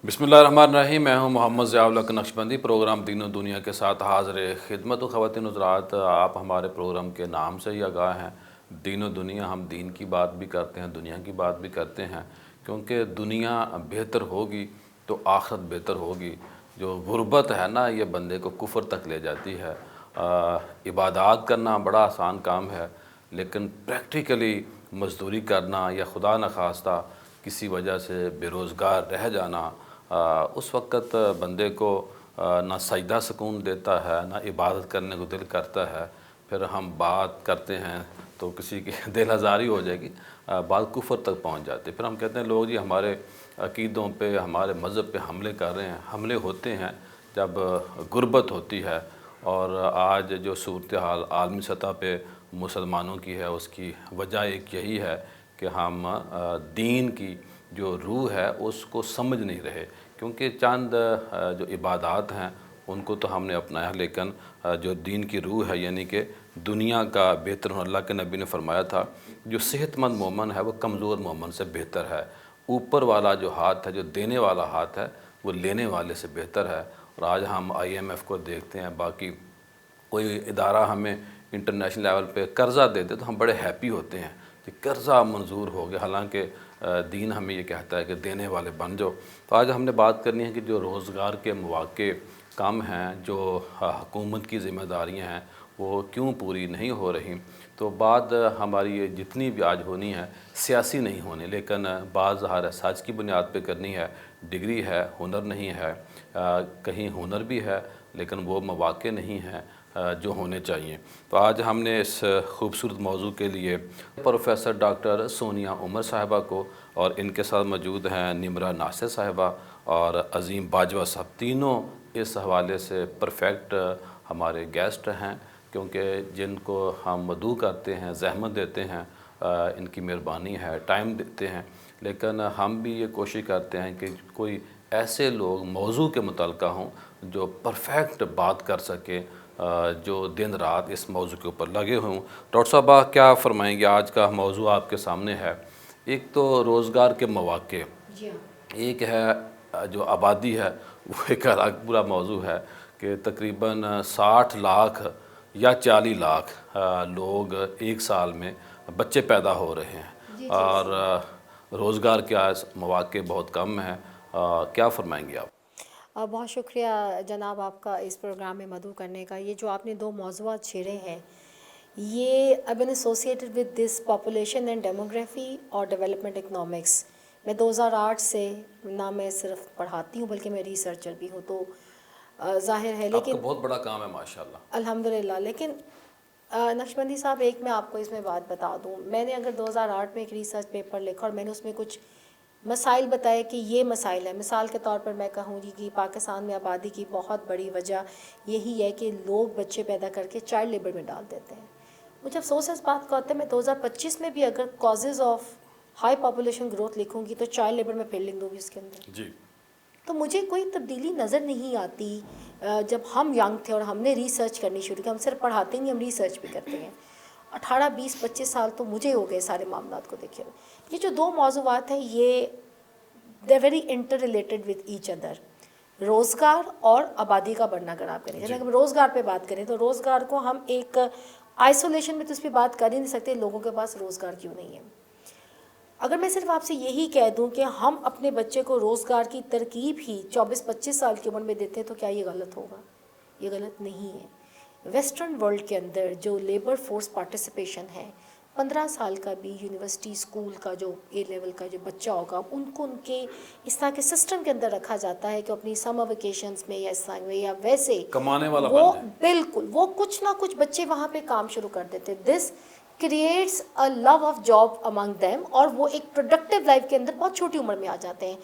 بسم اللہ الرحمن الرحیم۔ میں ہوں محمد ضیاء الحق نقشبندی۔ پروگرام دین و دنیا کے ساتھ حاضر خدمت و خواتین حضرات، آپ ہمارے پروگرام کے نام سے ہی آگاہ ہیں۔ دین و دنیا، ہم دین کی بات بھی کرتے ہیں، دنیا کی بات بھی کرتے ہیں، کیونکہ دنیا بہتر ہوگی تو آخرت بہتر ہوگی۔ جو غربت ہے نا، یہ بندے کو کفر تک لے جاتی ہے۔ عبادات کرنا بڑا آسان کام ہے، لیکن پریکٹیکلی مزدوری کرنا یا خدا نخواستہ کسی وجہ سے بے روزگار رہ جانا، اس وقت بندے کو نہ سجدہ سکون دیتا ہے، نہ عبادت کرنے کو دل کرتا ہے۔ پھر ہم بات کرتے ہیں تو کسی کی دل آزاری ہو جائے گی، بات کفر تک پہنچ جاتے۔ پھر ہم کہتے ہیں لوگ جی ہمارے عقیدوں پہ، ہمارے مذہب پہ حملے کر رہے ہیں۔ حملے ہوتے ہیں جب غربت ہوتی ہے، اور آج جو صورتحال عالمی سطح پہ مسلمانوں کی ہے، اس کی وجہ ایک یہی ہے کہ ہم دین کی جو روح ہے اس کو سمجھ نہیں رہے، کیونکہ چند جو عبادات ہیں ان کو تو ہم نے اپنایا، لیکن جو دین کی روح ہے، یعنی کہ دنیا کا بہتر ہونا، اللہ کے نبی نے فرمایا تھا جو صحت مند مومن ہے وہ کمزور مومن سے بہتر ہے۔ اوپر والا جو ہاتھ ہے، جو دینے والا ہاتھ ہے، وہ لینے والے سے بہتر ہے۔ اور آج ہم IMF کو دیکھتے ہیں، باقی کوئی ادارہ ہمیں انٹرنیشنل لیول پہ قرضہ دے دے تو ہم بڑے ہیپی ہوتے ہیں کہ قرضہ منظور ہو گیا، حالانکہ دین ہمیں یہ کہتا ہے کہ دینے والے بن جاؤ۔ تو آج ہم نے بات کرنی ہے کہ جو روزگار کے مواقع کم ہیں، جو حکومت کی ذمہ داریاں ہیں وہ کیوں پوری نہیں ہو رہی۔ تو بات ہماری یہ جتنی بھی آج ہونی ہے سیاسی نہیں ہونی، لیکن بعض ظاہر سچ کی بنیاد پہ کرنی ہے۔ ڈگری ہے، ہنر نہیں ہے، کہیں ہنر بھی ہے لیکن وہ مواقع نہیں ہیں جو ہونے چاہیے۔ تو آج ہم نے اس خوبصورت موضوع کے لیے پروفیسر ڈاکٹر سونیا عمر صاحبہ کو، اور ان کے ساتھ موجود ہیں نمرہ ناصر صاحبہ اور عظیم باجوہ صاحب، تینوں اس حوالے سے پرفیکٹ ہمارے گیسٹ ہیں، کیونکہ جن کو ہم مدعو کرتے ہیں، زحمت دیتے ہیں، ان کی مہربانی ہے، ٹائم دیتے ہیں، لیکن ہم بھی یہ کوشش کرتے ہیں کہ کوئی ایسے لوگ موضوع کے متعلقہ ہوں جو پرفیکٹ بات کر سکے، جو دن رات اس موضوع کے اوپر لگے ہوں۔ ڈاکٹر صاحبہ کیا فرمائیں گے؟ آج کا موضوع آپ کے سامنے ہے۔ ایک تو روزگار کے مواقع، ایک ہے جو آبادی ہے، وہ ایک الگ پورا موضوع ہے کہ تقریباً 60 لاکھ یا 40 لاکھ لوگ ایک سال میں بچے پیدا ہو رہے ہیں، اور روزگار کے مواقع بہت کم ہیں۔ کیا فرمائیں گے آپ؟ بہت شکریہ جناب آپ کا اس پروگرام میں مدعو کرنے کا۔ یہ جو آپ نے دو موضوعات چھیڑے ہیں، یہ اب ان associated with this population and demography اور ڈیولپمنٹ اکنامکس۔ میں 2008 سے نہ میں صرف پڑھاتی ہوں بلکہ میں ریسرچر بھی ہوں، تو ظاہر ہے، آپ کا لیکن بہت بڑا کام ہے ماشاءاللہ۔ الحمدللہ۔ لیکن نقشبندی صاحب، ایک میں آپ کو اس میں بات بتا دوں، میں نے اگر 2008 میں ایک ریسرچ پیپر لکھا اور میں نے اس میں کچھ مسائل بتائے کہ یہ مسائل ہیں، مثال کے طور پر میں کہوں گی کہ پاکستان میں آبادی کی بہت بڑی وجہ یہی ہے کہ لوگ بچے پیدا کر کے چائلڈ لیبر میں ڈال دیتے ہیں۔ مجھے افسوس اس بات کا ہوتا ہے، میں 2025 میں بھی اگر causes of high population growth لکھوں گی تو چائلڈ لیبر میں پھر لکھ دوں گی اس کے اندر۔ جی، تو مجھے کوئی تبدیلی نظر نہیں آتی۔ جب ہم ینگ تھے اور ہم نے ریسرچ کرنی شروع کی، ہم صرف پڑھاتے نہیں، ہم ریسرچ بھی کرتے ہیں۔ 18 20 25 سال تو مجھے ہو گئے سارے معاملات کو دیکھے ہوئے۔ یہ جو دو موضوعات ہیں، یہ they're very interrelated with each other۔ روزگار اور آبادی کا بڑھنا، اگر آپ کریں، اگر ہم روزگار پہ بات کریں تو روزگار کو ہم ایک آئسولیشن میں تو اس پہ بات کر ہی نہیں سکتے، لوگوں کے پاس روزگار کیوں نہیں ہے۔ اگر میں صرف آپ سے یہی کہہ دوں کہ ہم اپنے بچے کو روزگار کی ترکیب ہی 24 25 سال کی عمر میں دیتے ہیں تو کیا یہ غلط ہوگا؟ یہ غلط نہیں ہے۔ ویسٹرن ورلڈ کے اندر جو لیبر فورس پارٹیسپیشن ہے، 15 سال کا بھی یونیورسٹی اسکول کا جو اے لیول کا جو بچہ ہوگا، ان کو ان کے اس طرح کے سسٹم کے اندر رکھا جاتا ہے کہ اپنی سمر ویکیشنز میں یا اس طرح میں یا ویسے کمانے والا وہ بن جائے۔ بالکل وہ کچھ نہ کچھ بچے وہاں پہ کام شروع کر دیتے۔ This creates a love of job among them, اور وہ ایک پروڈکٹیو لائف کے اندر بہت چھوٹی عمر میں آ جاتے ہیں۔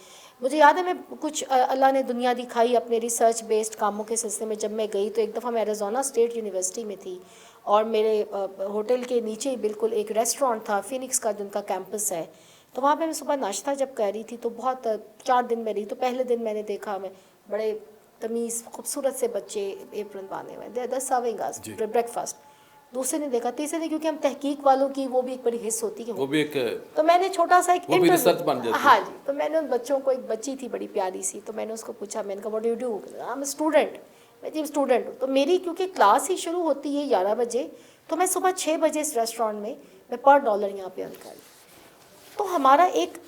مجھے یاد ہے، میں کچھ اللہ نے دنیا دکھائی اپنے ریسرچ بیسڈ کاموں کے سلسلے میں جب میں گئی تو ایک دفعہ میں ایریزونا اسٹیٹ یونیورسٹی میں تھی، اور میرے ہوٹل کے نیچے ہی بالکل ایک ریسٹورانٹ تھا فینکس کا، جن کا کیمپس ہے۔ تو وہاں پہ میں صبح ناشتہ جب کر رہی تھی تو بہت 4 دن میں رہی، تو پہلے دن میں نے دیکھا میں بڑے تمیز خوبصورت سے بچے ایپرن باندھے ہوئے، they are serving us breakfast. दूसरे ने देखा, तीसरे ने, क्योंकि हम तहकीक वालों की वो भी एक बड़ी हिस्स होती है वो भी एक तो मैंने छोटा सा एक वो भी रिसर्च बन जाती है। हाँ जी, तो मैंने उन बच्चों को, एक बच्ची थी बड़ी प्यारी सी, तो मैंने उसको पूछा, मैंने कहा what do you do, I am student, मैं जी स्टूडेंट हूँ। तो मेरी क्योंकि क्लास ही शुरू होती है 11 बजे, तो मैं सुबह 6 बजे इस रेस्टोरेंट में मैं पर डॉलर यहाँ पे अर्न कर रही। तो हमारा एक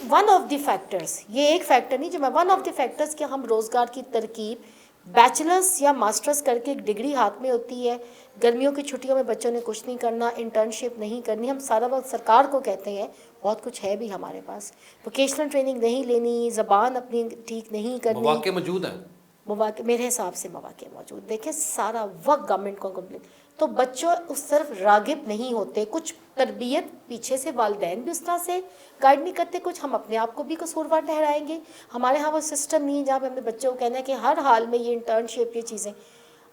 वन ऑफ द फैक्टर्स, ये एक फैक्टर नहीं, जो मैं वन ऑफ द फैक्टर्स कि हम रोज़गार की तरकीब बैचलर्स या मास्टर्स करके एक डिग्री हाथ में होती है, गर्मियों की छुट्टियों में बच्चों ने कुछ नहीं करना, इंटर्नशिप नहीं करनी, हम सारा वक्त सरकार को कहते हैं बहुत कुछ है भी हमारे पास, वोकेशनल ट्रेनिंग नहीं लेनी, ज़बान अपनी ठीक नहीं करनी, मौके मौजूद हैं, मौके मेरे हिसाब से मौके मौजूद, देखिए सारा वक्त गवर्नमेंट को कंप्लेन, तो बच्चों उस तरफ रागिब नहीं होते, कुछ तरबियत पीछे से वालिदैन भी उस तरह से गाइड नहीं करते, कुछ हम अपने आप को भी कसूरवार ठहराएंगे। हमारे यहाँ वो सिस्टम नहीं है जहाँ पे हमें बच्चों को कहना है कि हर हाल में ये इंटर्नशिप, ये चीज़ें।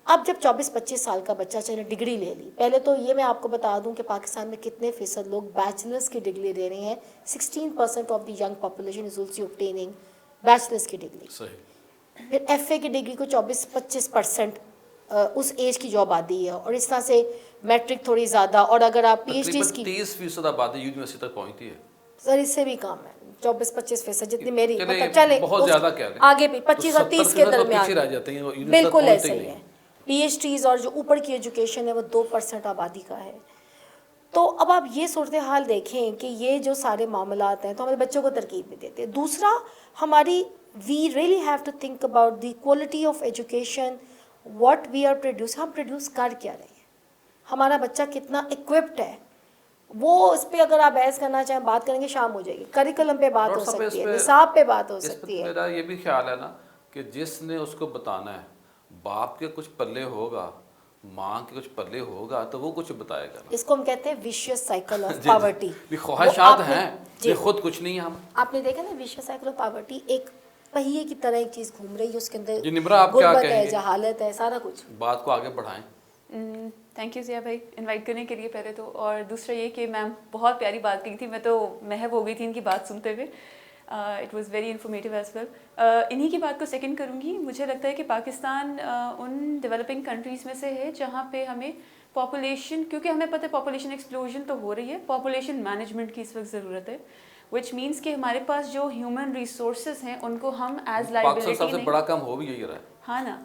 अब जब 24-25 साल का बच्चा चाहे डिग्री ले ली, पहले तो ये मैं आपको बता दूं कि पाकिस्तान में कितने फ़ीसद लोग बैचलर्स की डिग्री ले रहे हैं। 16% of the young population is also obtaining bachelors की डिग्री। सही। फिर एफए की डिग्री को 24-25% उस एज की जॉब आती है, और इस तरह से मैट्रिक थोड़ी ज़्यादा, और अगर आप PhDs की 30% आबादी यूनिवर्सिटी तक पहुंचती है सर, इससे भी कम है, 24-25% जितनी मेरी, चले, मतलब चले बहुत ज़्यादा कह रहे हैं, आगे भी 25 और 30 के दरमियान रह जाते हैं, यूनिवर्सिटी बिल्कुल तक ऐसे पहुंचते ही नहीं। है। PhDs और जो ऊपर की एजुकेशन है वो 2% आबादी का है। तो अब आप ये सूरत हाल देखें कि ये जो सारे मामलात हैं, तो हमारे बच्चों को तरकीब भी देते हैं। दूसरा, हमारी we really have to think about the quality of education, what we are produce, हम प्रोड्यूस कर क्या रहे हैं, हमारा बच्चा कितना इक्विप्ड है, वो इस पे अगर आप बहस करना चाहें बात करेंगे, शाम हो जाएगी, करिकुलम पे बात हो सकती है, निसाब पे बात हो सकती है। मेरा ये भी ख्याल है ना कि जिसने उसको बताना है, बाप के कुछ पल्ले होगा, माँ के कुछ पल्ले होगा, तो वो कुछ बताएगा। इसको हम कहते हैं विशियस साइकिल ऑफ पॉवर्टी। ख्वाहिशात हैं, ये खुद कुछ नहीं है। हम आपने देखा ना, विशियस साइकिल ऑफ पॉवर्टी, एक पहिए की तरह एक चीज़ घूम रही है, उसके अंदर गुर्बत है, जहालत है, सारा कुछ। बात को आगे बढ़ाएं। थैंक यू ज़िया भाई इनवाइट करने के लिए पहले तो, और दूसरा ये कि मैम बहुत प्यारी बात कही थी, मैं तो महव हो गई थी इनकी बात सुनते हुए। It was very informative as well. इन्हीं की बात को सेकंड करूँगी। मुझे लगता है कि पाकिस्तान उन डेवलपिंग कंट्रीज़ में से है जहाँ पे हमें पॉपुलेशन, क्योंकि हमें पता है पॉपुलेशन एक्सप्लोजन तो हो रही है, पॉपुलेशन मैनेजमेंट की इस वक्त ज़रूरत है, विच मीन्स कि हमारे पास जो ह्यूमन रिसोर्सेज हैं उनको हम एज लाइबिलिटी सबसे बड़ा काम हो भी यही रहा है। हाँ ना,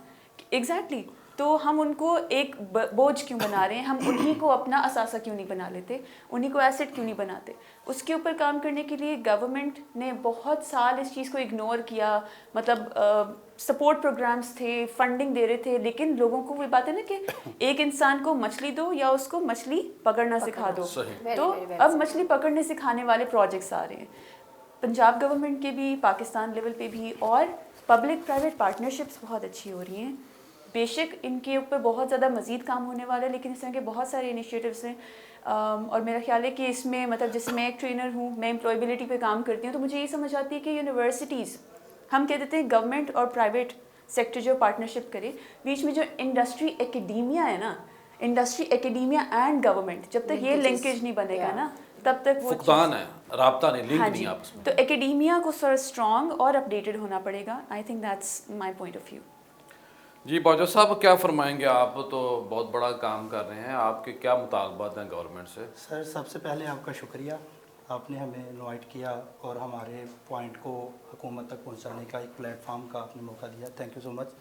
एग्जैक्टली। तो हम उनको एक बोझ क्यों बना रहे हैं, हम उन्हीं को अपना असासा क्यों नहीं बना लेते, उन्हीं को एसेट क्यों नहीं बनाते। उसके ऊपर काम करने के लिए गवर्नमेंट ने बहुत साल इस चीज़ को इग्नोर किया, मतलब सपोर्ट प्रोग्राम्स थे, फंडिंग दे रहे थे, लेकिन लोगों को वही बात है ना कि एक इंसान को मछली दो या उसको मछली पकड़ना सिखा दो। तो अब मछली पकड़ने सिखाने वाले प्रोजेक्ट्स आ रहे हैं पंजाब गवर्नमेंट के भी, पाकिस्तान लेवल पे भी, और पब्लिक प्राइवेट पार्टनरशिप्स बहुत अच्छी हो रही हैं। बेशक इनके ऊपर बहुत ज़्यादा मज़ीद काम होने वाला है, लेकिन इस तरह के बहुत सारे इनिशिएटिव्स हैं। और मेरा ख्याल है कि इसमें, मतलब जैसे मैं एक ट्रेनर हूँ, मैं एम्प्लॉयबिलिटी पे काम करती हूँ, तो मुझे ये समझ आती है कि यूनिवर्सिटीज़, हम कह देते हैं गवर्नमेंट और प्राइवेट सेक्टर जो पार्टनरशिप करे, बीच में जो इंडस्ट्री एकेडमिया है ना, इंडस्ट्री एकेडमिया एंड गवर्नमेंट, जब तक ये लिंकेज नहीं बनेगा ना, तब तक वो फुकदान है, राब्ता नहीं, लिंक हाँ नहीं जी, आपस में। तो एकेडमिया को सर स्ट्रॉन्ग और अपडेटेड होना पड़ेगा। I think that's my point of view. जी बाजवा साहब, क्या फरमाएंगे? आप तो बहुत बड़ा काम कर रहे हैं, आपके क्या मुतालबात हैं गवर्नमेंट से? सर, सबसे पहले आपका शुक्रिया, आपने हमें इनवाइट किया और हमारे पॉइंट को हुकूमत तक पहुंचाने का एक प्लेटफॉर्म का आपने मौका दिया। Thank you so much.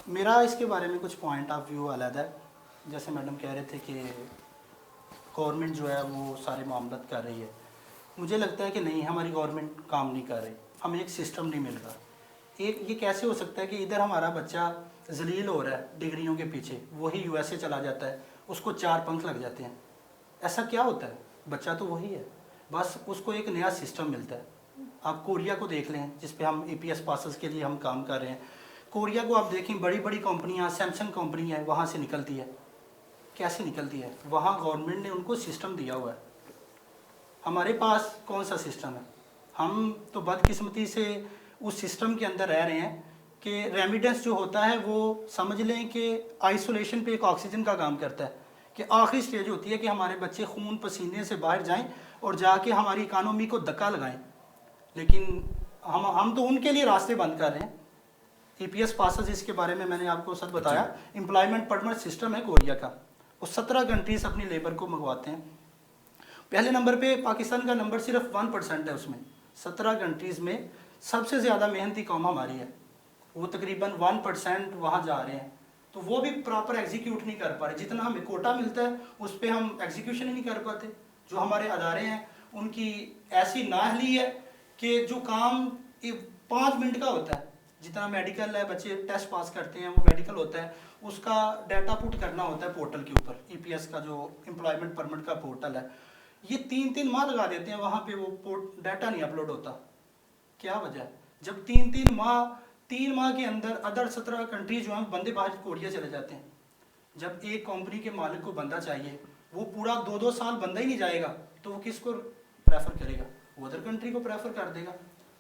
मेरा इसके बारे में कुछ पॉइंट ऑफ व्यू अलग है। जैसे मैडम कह रहे थे कि गवर्नमेंट जो है वो सारे मामलत कर रही है, मुझे लगता है कि नहीं, हमारी गवर्नमेंट काम नहीं कर रही, हमें एक सिस्टम नहीं मिल रहा। एक ये कैसे हो सकता है कि इधर हमारा बच्चा जलील हो रहा है डिग्रियों के पीछे, वही USA चला जाता है, उसको 4 पंख लग जाते हैं। ऐसा क्या होता है? बच्चा तो वही है, बस उसको एक नया सिस्टम मिलता है। आप कोरिया को देख लें, जिस पे हम APS पासेस के लिए हम काम कर रहे हैं। कोरिया को आप देखें, बड़ी बड़ी कंपनियां, सैमसंग कंपनी है, वहाँ से निकलती है। कैसे निकलती है? वहाँ गवर्नमेंट ने उनको सिस्टम दिया हुआ है। हमारे पास कौन सा सिस्टम है? हम तो बदकिस्मती से उस सिस्टम के अंदर रह रहे हैं कि रेमिडेंस जो होता है वो समझ लें कि आइसोलेशन पे एक ऑक्सीजन का काम करता है, कि आखिरी स्टेज होती है कि हमारे बच्चे खून पसीने से बाहर जाएं और जाके हमारी इकानमी को धक्का लगाएं। लेकिन हम तो उनके लिए रास्ते बंद कर रहे हैं। APS पासेस, इसके बारे में मैंने आपको सब बताया। एम्प्लॉयमेंट परमिट सिस्टम है कोरिया का, वो 17 कंट्रीज अपनी लेबर को मंगवाते हैं। पहले नंबर पे पाकिस्तान का नंबर सिर्फ 1% है, उसमें 17 कंट्रीज़ में सबसे ज़्यादा मेहनती कौम हमारी है, वो तकरीबन 1% वहाँ जा रहे हैं। तो वो भी प्रॉपर एग्जीक्यूट नहीं कर पा रहे, जितना हमें कोटा मिलता है उस पर हम एग्जीक्यूशन ही नहीं कर पाते। जो हमारे अदारे हैं उनकी ऐसी नाअहली है कि जो काम 5 मिनट का होता है, जितना मेडिकल है, बच्चे टेस्ट पास करते हैं वो मेडिकल होता है, उसका डाटा पुट करना होता है पोर्टल के ऊपर, EPS का जो एम्प्लॉयमेंट परमिट का पोर्टल है, ये 3-3 माह लगा देते हैं, वहाँ पे वो डाटा नहीं अपलोड होता। क्या वजह है? जब 3 माह के अंदर अदर 17 कंट्री जो हैं बंदे बाहर कोरिया चले जाते हैं। जब एक कंपनी के मालिक को बंदा चाहिए, वो पूरा 2-2 साल बंदा ही नहीं जाएगा, तो वो किसको प्रेफर करेगा? वो अदर कंट्री को प्रेफर कर देगा।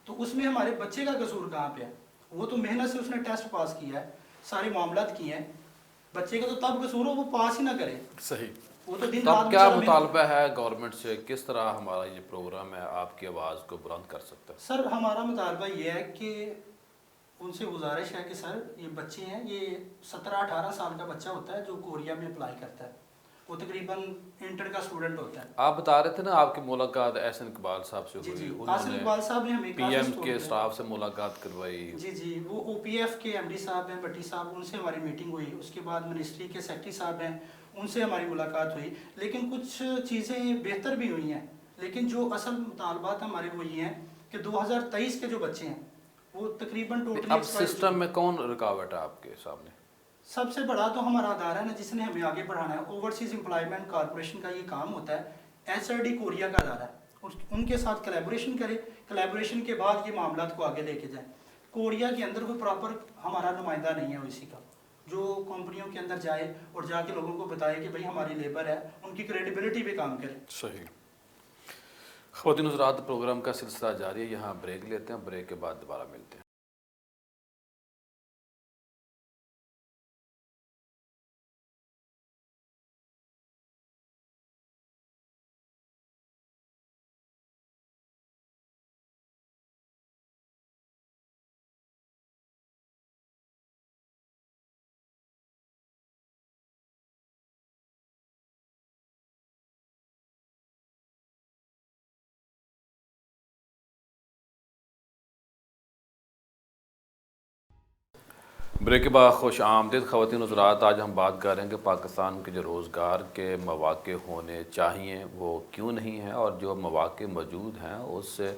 तो उसमें हमारे बच्चे का कसूर कहाँ पे है? वो तो मेहनत से उसने टेस्ट पास किया है, सारे मामलात किए हैं, बच्चे का तो तब कसूर हो वो पास ही ना करे। सही। वो तो दिन तो रात अब क्या बेचारा मुतालबा है गवर्नमेंट से, किस तरह हमारा ये प्रोग्राम है आपकी आवाज़ को बुलंद कर सकता है? सर हमारा मुतालबा ये है कि उनसे गुजारिश है कि सर ये बच्चे हैं, ये 17-18 साल का बच्चा होता है जो कोरिया में अप्लाई करता है, वो तकरीबन इंटर का स्टूडेंट होता है। आप बता रहे थे ना आपकी मुलाकात एहसन इकबाल साहब से जी हुई, जी, आसिफ उन्होंने इकबाल साहब ने हमें काफ़ी PM support के किया। स्टाफ से मुलाकात करवाई। जी जी, वो OPF के MD साहब हैं, भट्टी साहब, उनसे हमारी मीटिंग हुई। उसके बाद मिनिस्ट्री के सेक्रेटरी साहब हैं, उनसे हमारी मुलाकात हुई। लेकिन कुछ चीज़ें बेहतर भी हुई हैं, लेकिन जो असल मुतालबात हमारे वो ये हैं कि 2023 के जो बच्चे हैं वो तकरीबन अब टोटली सिस्टम में कौन रुकावट है आपके सामने? सबसे बड़ा तो हमारा अदारा है ना जिसने हमें आगे बढ़ाना है, ओवरसीज एम्प्लॉयमेंट कॉर्पोरेशन का ये काम होता है। HRD कोरिया का अदारा है, उनके साथ कलेबोरेशन करें, कलेबोरेशन के बाद ये मामला को आगे लेके जाएं। कोरिया के अंदर कोई प्रॉपर हमारा नुमाइंदा नहीं है ओईसी का, जो कंपनियों के अंदर जाए और जाके लोगों को बताए कि भाई हमारी लेबर है, उनकी क्रेडिबिलिटी पे काम करे। सही। ख़वातीन हज़रात, प्रोग्राम का सिलसिला जारी है, यहाँ ब्रेक लेते हैं, ब्रेक के बाद दोबारा मिलते हैं। ब्रेक के बाद खुश आमदीद ख़वातीन हज़रात। आज हम बात कर रहे हैं कि पाकिस्तान के जो रोज़गार के मौक़े होने चाहिए वो क्यों नहीं हैं, और जो मौक़े मौजूद हैं उससे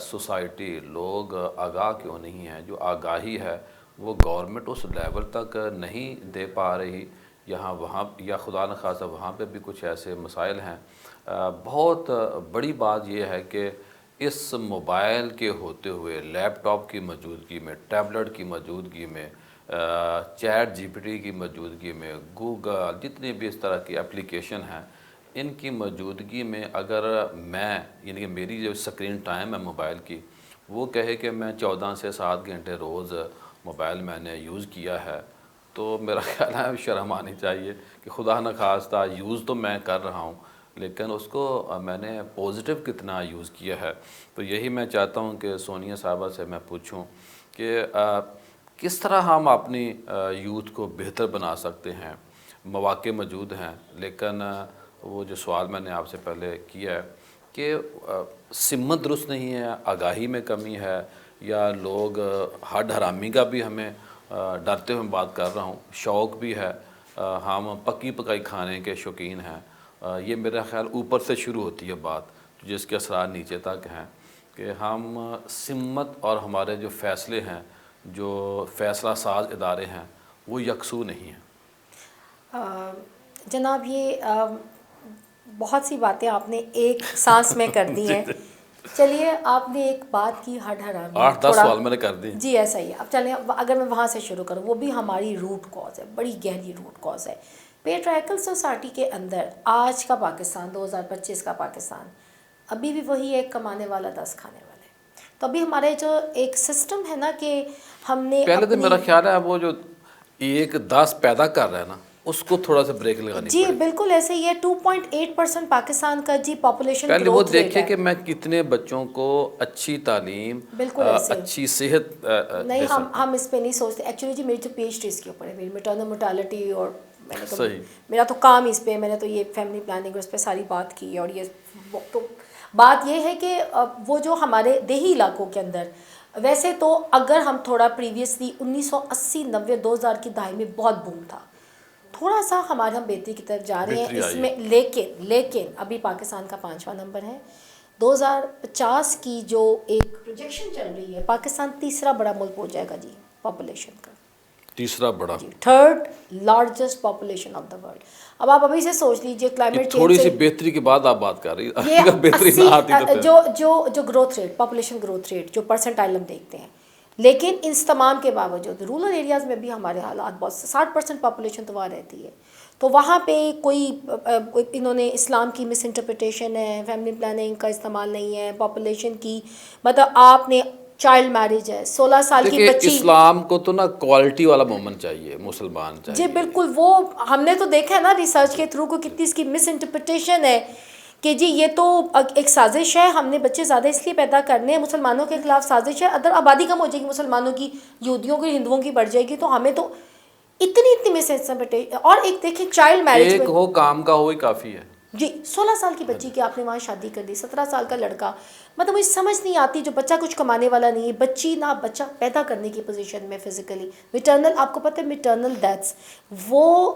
सोसाइटी लोग आगाह क्यों नहीं हैं। जो आगाही है वो गवर्नमेंट उस लेवल तक नहीं दे पा रही, यहाँ वहाँ या खुदा न खासा वहाँ पे भी कुछ ऐसे मसाइल हैं। बहुत बड़ी बात यह है कि इस मोबाइल के होते हुए, लैपटॉप की मौजूदगी में, टैबलेट की मौजूदगी में, चैट GPT की मौजूदगी में, गूगल, जितनी भी इस तरह की एप्लीकेशन हैं, इनकी मौजूदगी में अगर मैं यानी कि मेरी जो स्क्रीन टाइम है मोबाइल की वो कहे कि मैं 14 से 7 घंटे रोज़ मोबाइल मैंने यूज़ किया है, तो मेरा ख्याल है शर्म आनी चाहिए कि खुदा न खास्ता यूज़ तो मैं कर रहा हूँ, लेकिन उसको मैंने पॉजिटिव कितना यूज़ किया है। तो यही मैं चाहता हूँ कि सोनिया साहबा से मैं पूछूँ कि किस तरह हम अपनी यूथ को बेहतर बना सकते हैं। मौक़े मौजूद हैं, लेकिन वो जो सवाल मैंने आपसे पहले किया है कि सिमत दुरुस्त नहीं है, आगाही में कमी है, या लोग हड हरामी का भी हमें डरते हुए बात कर रहा हूँ, शौक़ भी है, हम पकी पकाई खाने के शौकीन हैं। ये मेरा ख्याल ऊपर से शुरू होती है बात, जिसके असरार नीचे तक हैं कि हम सिमत और हमारे जो फ़ैसले हैं, जो फ़ैसला साज इदारे हैं, वो यकसू नहीं हैं। जनाब ये बहुत सी बातें आपने एक सांस में कर दी हैं। चलिए, आपने एक बात की हड हरामी, 8-10 सवाल मैंने कर दी। जी ऐसा ही है। अब चलें, अगर मैं वहाँ से शुरू करूँ, वो भी हमारी रूट कॉज है, बड़ी गहरी रूट कॉज है। पेट्रियार्कल सोसाइटी के अंदर आज का पाकिस्तान, 2025 का पाकिस्तान अभी भी वही एक कमाने वाला 10 खाने वाले। तो अभी हमारे जो एक सिस्टम है ना कि हमने पहले तो मेरा ख्याल है वो जो 1-10 पैदा कर रहा है ना, उसको थोड़ा सा ब्रेक लगानी जी पड़ेगी। बिल्कुल ऐसे ही है। 2.8% पाकिस्तान का जी पॉपुलेशन पहले वो देखे कि मैं कितने बच्चों को अच्छी तालीम, बिल्कुल ऐसे अच्छी सेहत नहीं, हम इस पे नहीं सोचते। एक्चुअली जी मेरी जो PhD इसके ऊपर है, मेरी मैटरनल मोर्टालिटी और میں نے صحیح. میرا تو کام اس پہ، میں نے تو یہ فیملی پلاننگ اس پہ ساری بات کی. اور یہ تو بات یہ ہے کہ وہ جو ہمارے دیہی علاقوں کے اندر، ویسے تو اگر ہم تھوڑا پریویسلی 1980 90 2000 کی دہائی میں بہت بوم تھا، تھوڑا سا ہم بہتری کی طرف جا رہے ہیں اس میں. لیکن ابھی پاکستان کا 5واں نمبر ہے. 2050 کی جو ایک پروجیکشن چل رہی ہے، پاکستان تیسرا بڑا ملک ہو جائے گا جی پاپولیشن کا، تیسرا بڑا، third largest population of the world. اب آپ ابھی سے سوچ لیجئے کلائمیٹ تھوڑی چینج سی سے بہتری کے بعد آپ بات کر رہی ہیں، یہ اگر بہتری نہ آتی تو پھر جو growth rate, population growth rate جو پرسنٹائل ہم دیکھتے ہیں، لیکن ان تمام کے باوجود رورل ایریاز میں بھی ہمارے حالات بہت 60% پاپولیشن تو وہاں رہتی ہے. تو وہاں پہ کوئی انہوں نے اسلام کی مس انٹرپریٹیشن ہے، فیملی پلاننگ کا استعمال نہیں ہے، پاپولیشن کی مطلب آپ نے چائلڈ میرج ہے 16 سال کی دیکھیں بچی. اسلام کو تو نا کوالٹی والا مومن چاہیے، مسلمان چاہیے. جی بالکل، وہ ہم نے تو دیکھا ہے نا ریسرچ کے تھرو کو کتنی اس کی مس انٹرپریٹیشن ہے کہ جی یہ تو ایک سازش ہے، ہم نے بچے زیادہ اس لیے پیدا کرنے ہیں، مسلمانوں کے خلاف سازش ہے. ادر آبادی کم ہو جائے گی مسلمانوں کی، یہودیوں کی، ہندوؤں کی بڑھ جائے گی، تو ہمیں تو اتنی مس انٹرپریٹیشن. اور ایک دیکھیں چائلڈ میرج ایک میں ہو کام کا ہو ہی کافی ہے. جی 16 سال کی بچی کی آپ نے وہاں شادی کر دی، 17 سال کا لڑکا. مطلب مجھے سمجھ نہیں آتی، جو بچہ کچھ کمانے والا نہیں ہے، بچی نہ بچہ پیدا کرنے کی پوزیشن میں فزیکلی میٹرنل، آپ کو پتہ ہے میٹرنل ڈیتھس، وہ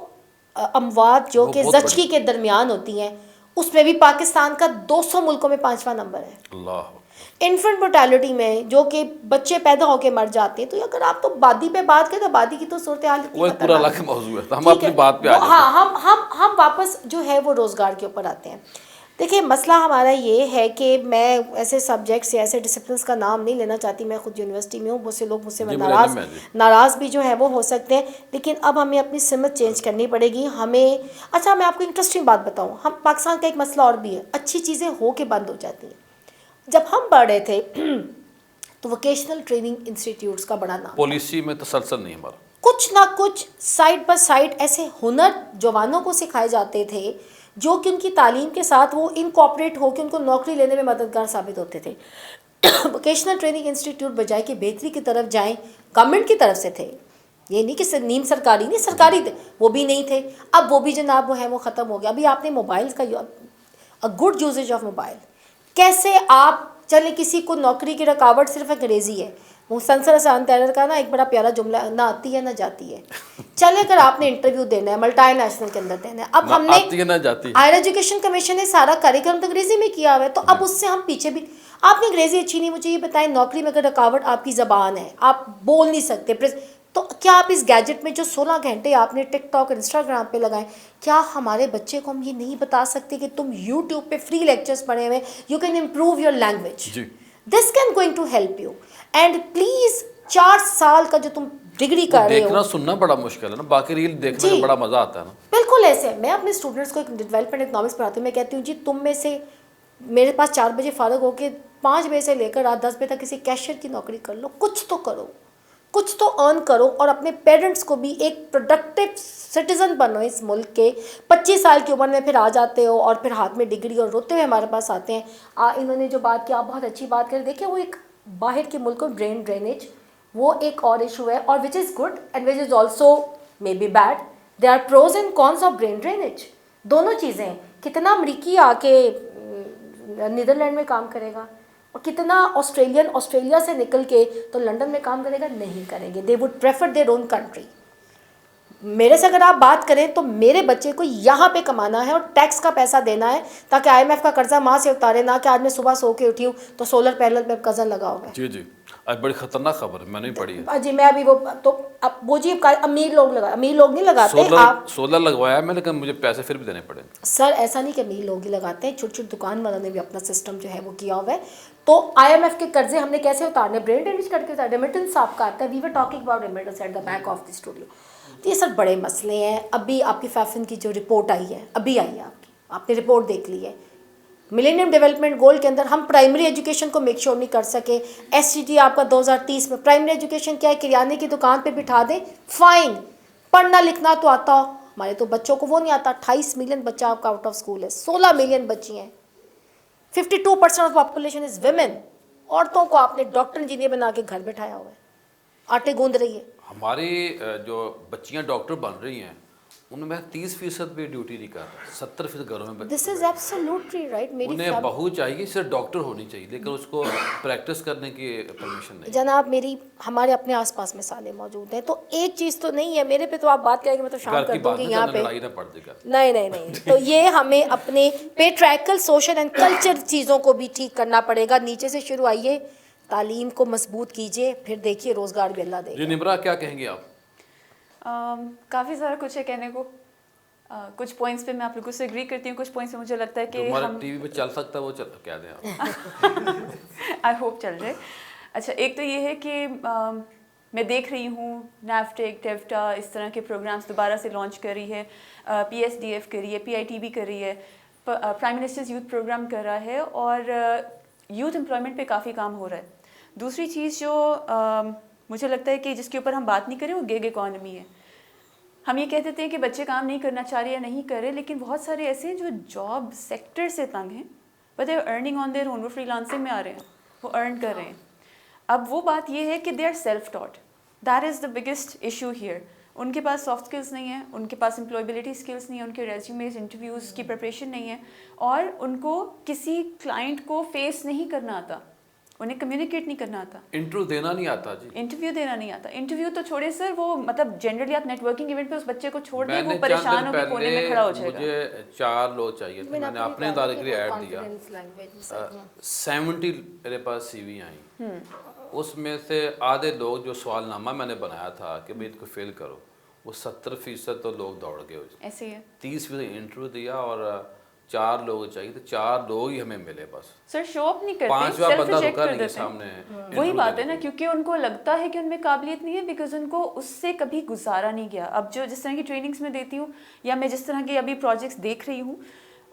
اموات جو وہ کہ بہت زچگی کے درمیان ہوتی ہیں، اس میں بھی پاکستان کا 200 ملکوں میں 5واں نمبر ہے. اللہ انفنٹ موٹیلٹی میں جو کہ بچے پیدا ہو کے مر جاتے ہیں. تو اگر آپ تو آبادی پہ بات کریں تو آبادی کی تو صورتحال اتنی وہ ایک پورا خطرناک الگ موضوع ہے، ہم ٹھیک اپنی ہے. بات پہ آ جاتے ہیں. ہاں ہم واپس جو ہے وہ روزگار کے اوپر آتے ہیں. دیکھیں مسئلہ ہمارا یہ ہے کہ میں ایسے سبجیکٹس یا ایسے ڈسپلنس کا نام نہیں لینا چاہتی، میں خود یونیورسٹی میں ہوں، بہت سے لوگ مجھ سے جی ناراض بھی جو ہے وہ ہو سکتے ہیں، لیکن اب ہمیں اپنی سمت چینج کرنی پڑے گی. ہمیں اچھا میں آپ کو انٹرسٹنگ بات بتاؤں، ہم پاکستان کا ایک مسئلہ اور بھی ہے، اچھی چیزیں ہو کے بند ہو جاتی ہیں. جب ہم پڑھ رہے تھے تو ووکیشنل ٹریننگ انسٹیٹیوٹس کا بڑا نام، پالیسی میں تسلسل نہیں ہمارا. کچھ نہ کچھ سائڈ بائی سائڈ ایسے ہنر جوانوں کو سکھائے جاتے تھے جو کہ ان کی تعلیم کے ساتھ وہ انکارپوریٹ ہو کے ان کو نوکری لینے میں مددگار ثابت ہوتے تھے. ووکیشنل ٹریننگ انسٹیٹیوٹ بجائے کہ بہتری کی طرف جائیں، گورنمنٹ کی طرف سے تھے، یہ نہیں کہ نیم سرکاری نہیں، سرکاری تھے وہ بھی نہیں تھے. اب وہ بھی جناب وہ ہے وہ ختم ہو گیا. ابھی آپ نے موبائل کا گڈ یوزیج آف موبائل، کیسے آپ چلے کسی کو نوکری کی رکاوٹ صرف انگریزی ہے، وہ سنسر حسان ٹیلر کا نا ایک بڑا پیارا جملہ، نہ آتی ہے نہ جاتی ہے. چلے اگر آپ نے انٹرویو دینا ہے ملٹی نیشنل کے اندر دینا ہے، اب ہم نے آتی ہے نہ جاتی. ہائر ایجوکیشن کمیشن نے سارا کریکلم تو انگریزی میں کیا ہوا ہے، تو اب اس سے ہم پیچھے بھی. آپ نے انگریزی اچھی نہیں، مجھے یہ بتائیں نوکری میں اگر رکاوٹ آپ کی زبان ہے، آپ بول نہیں سکتے، تو کیا آپ اس گیجٹ میں جو 16 گھنٹے آپ نے ٹک ٹاک اور انسٹاگرام پہ لگائیں، کیا ہمارے بچے کو ہم یہ نہیں بتا سکتے کہ تم یوٹیوب پہ فری لیکچرز پڑھے ہوئے، you can improve your language, this can going to help you. And please 4 سال کا جو تم ڈگری کر رہے ہو، دیکھنا سننا بڑا مشکل ہے نا، باقی ریل دیکھنے میں بڑا مزہ آتا ہے نا. بالکل ایسے میں اپنے اسٹوڈنٹس کو ایک ڈیولپمنٹ اکنامکس پڑھاتی ہوں، میں کہتی ہوں جی تم میں سے میرے پاس 4 بجے فارغ ہو کے 5 بجے سے لے کر رات 10 بجے تک کسی کیشیئر کی نوکری کر لو، کچھ تو کرو، کچھ تو ارن کرو، اور اپنے پیرنٹس کو بھی ایک پروڈکٹیو سٹیزن بنو اس ملک کے. 25 سال کی عمر میں پھر آ جاتے ہو اور پھر ہاتھ میں ڈگری اور روتے ہوئے ہمارے پاس آتے ہیں. انہوں نے جو بات کی آپ بہت اچھی بات کریں، دیکھیں وہ ایک باہر کے ملکوں برین ڈرینیج وہ ایک اور ایشو ہے، اور which is good and which is also may be bad. They are pros and cons of brain drainage, دونوں چیزیں. کتنا امریکی آ کے نیدرلینڈ میں کام کرے گا، اور کتنا آسٹریلیا سے نکل کے تو لنڈن میں کام کرے گا؟ نہیں کریں گے. They would prefer their own country. میرے سے اگر آپ بات کریں تو میرے بچے کو یہاں پہ کمانا ہے اور ٹیکس کا پیسہ دینا ہے تاکہ IMF کا قرضہ ماں سے اتارے، نہ کہ آج میں صبح سو کے اٹھی ہوں تو سولر پینل پہ قرضہ لگا ہوا ہے. جی آج بڑی خطرناک خبر ہے، میں نے پڑھی ہے. جی میں ابھی وہ جی امیر لوگ نہیں لگاتے. آپ سولر لگوایا میں، لیکن مجھے پیسے پھر بھی دینے پڑے. سر ایسا نہیں کہ امیر لوگ ہی لگاتے ہیں، چھوٹی چھوٹی دکان والوں نے بھی اپنا سسٹم جو ہے وہ کیا ہوا ہے. تو IMF کے قرضے ہم نے کیسے اتارنے؟ برین ڈیمیج کر کے. ریمیٹنس آپ کا آتا ہے، we were talking about remittances at the back of the studio. تو یہ سر بڑے مسئلے ہیں. ابھی آپ کی فیفن کی جو رپورٹ آئی ہے، ابھی آئی ہے آپ نے رپورٹ دیکھ لی ہے. ملینیم ڈیولپمنٹ گول کے اندر ہم پرائمری ایجوکیشن کو میک شور نہیں کر سکے. SGT آپ کا 2030 میں پرائمری ایجوکیشن کیا ہے؟ کریانے کی دکان پہ بٹھا دیں، فائن. پڑھنا لکھنا تو آتا ہو، ہمارے تو بچوں کو وہ نہیں آتا. 28 ملین بچہ آپ کا آؤٹ آف اسکول ہے، 16 ملین بچی ہیں. 52% آف پاپولیشن از ویمن. عورتوں کو آپ نے ڈاکٹر انجینئر بنا کے گھر بٹھایا ہوا ہے، آٹے گوندھ رہی ہے. ہماری جو بچیاں ڈاکٹر بن رہی ہیں उनमें 30% भी ड्यूटी नहीं कर रहा, 70% घरों में दिस इज एब्सोल्युटली राइट। मेरी उन्हें बहू चाहिए, सिर्फ डॉक्टर होनी चाहिए, लेकिन उसको प्रैक्टिस करने की परमिशन नहीं। जनाब मेरी हमारे अपने आसपास मिसालें मौजूद हैं, तो एक चीज़ तो नहीं है मेरे पे, तो आप बात करेंगे मैं तो शाम घर कर की बात दूंगी नहीं यहाँ करना, पे। लड़ाई ना पड़ देगा। नहीं नहीं नहीं, तो ये हमें अपने पेट्रियार्कल सोशल एंड कल्चर चीज़ों को भी ठीक करना पड़ेगा। नीचे से शुरू आइए, तालीम को मजबूत कीजिए, फिर देखिए रोज़गार भी अल्लाह जी देगा। निम्रा, क्या कहेंगे आप? काफ़ी सारा कुछ है कहने को। कुछ पॉइंट्स पे मैं आप लोगों से एग्री करती हूँ, कुछ पॉइंट्स पे मुझे लगता है कि हमारे हम टीवी पे चल सकता है वो चल, क्या दें आप? आई होप चल जाए। अच्छा, एक तो ये है कि मैं देख रही हूँ नैफ्टेक, टेफ्टा इस तरह के प्रोग्राम्स दोबारा से लॉन्च कर रही है, PSDF कर रही है, PITB कर रही है, प्राइम मिनिस्टर्स यूथ प्रोग्राम कर रहा है, और यूथ एम्प्लॉयमेंट पे काफ़ी काम हो रहा है। दूसरी चीज़ जो मुझे लगता है कि जिसके ऊपर हम बात नहीं करें वो गिग इकॉनमी है। हम ये कह देते हैं कि बच्चे काम नहीं करना चाह रहे या नहीं कर रहे, लेकिन बहुत सारे ऐसे हैं जो जॉब सेक्टर से तंग हैं, but they are earning on their own, वो फ्रीलांसिंग में आ रहे हैं, वो अर्न कर रहे हैं। अब वो बात ये है कि they are self taught, that is the biggest issue here. उनके पास सॉफ्ट स्किल्स नहीं है, उनके पास एम्प्लॉयबिलिटी स्किल्स नहीं है, उनके रेज्यूमेज इंटरव्यूज़ की प्रिपरेशन नहीं है, और उनको किसी क्लाइंट को फेस नहीं करना आता, उन्हें कम्युनिकेट नहीं करना आता, इंटरव्यू देना नहीं आता जी। इंटरव्यू देना नहीं आता। इंटरव्यू तो छोड़े सर, वो मतलब जनरली आप नेटवर्किंग इवेंट पे उस बच्चे को छोड़ दें, वो मैंने परेशान चंद होकर दिन कोने में खड़ा हो जाएगा। मुझे 4 लोग चाहिए थे, मैंने अपने इदारे के लिए ऐड दिया, 70 मेरे पास CV आई, उसमें से आधे लोग जो सवालनामा मैंने बनाया था कि भाई इसको फिल करो, वो 70% तो लोग दौड़ गए, ऐसे ही है 30% इंटरव्यू दिया, और 4 लोग चाहिए, तो 4 लोग ही हमें मिले बस। सर, शो अप नहीं करते, 5वां सेल्फ बंदा रिजेक्ट रुका कर नहीं देते सामने। हैं। वही बात है ना, क्योंकि उनको लगता है कि उनमें काबिलियत नहीं है, बिकॉज उनको उससे कभी गुजारा नहीं गया। अब जो जिस तरह की ट्रेनिंग्स में देती हूँ, या मैं जिस तरह के अभी प्रोजेक्ट्स देख रही हूँ,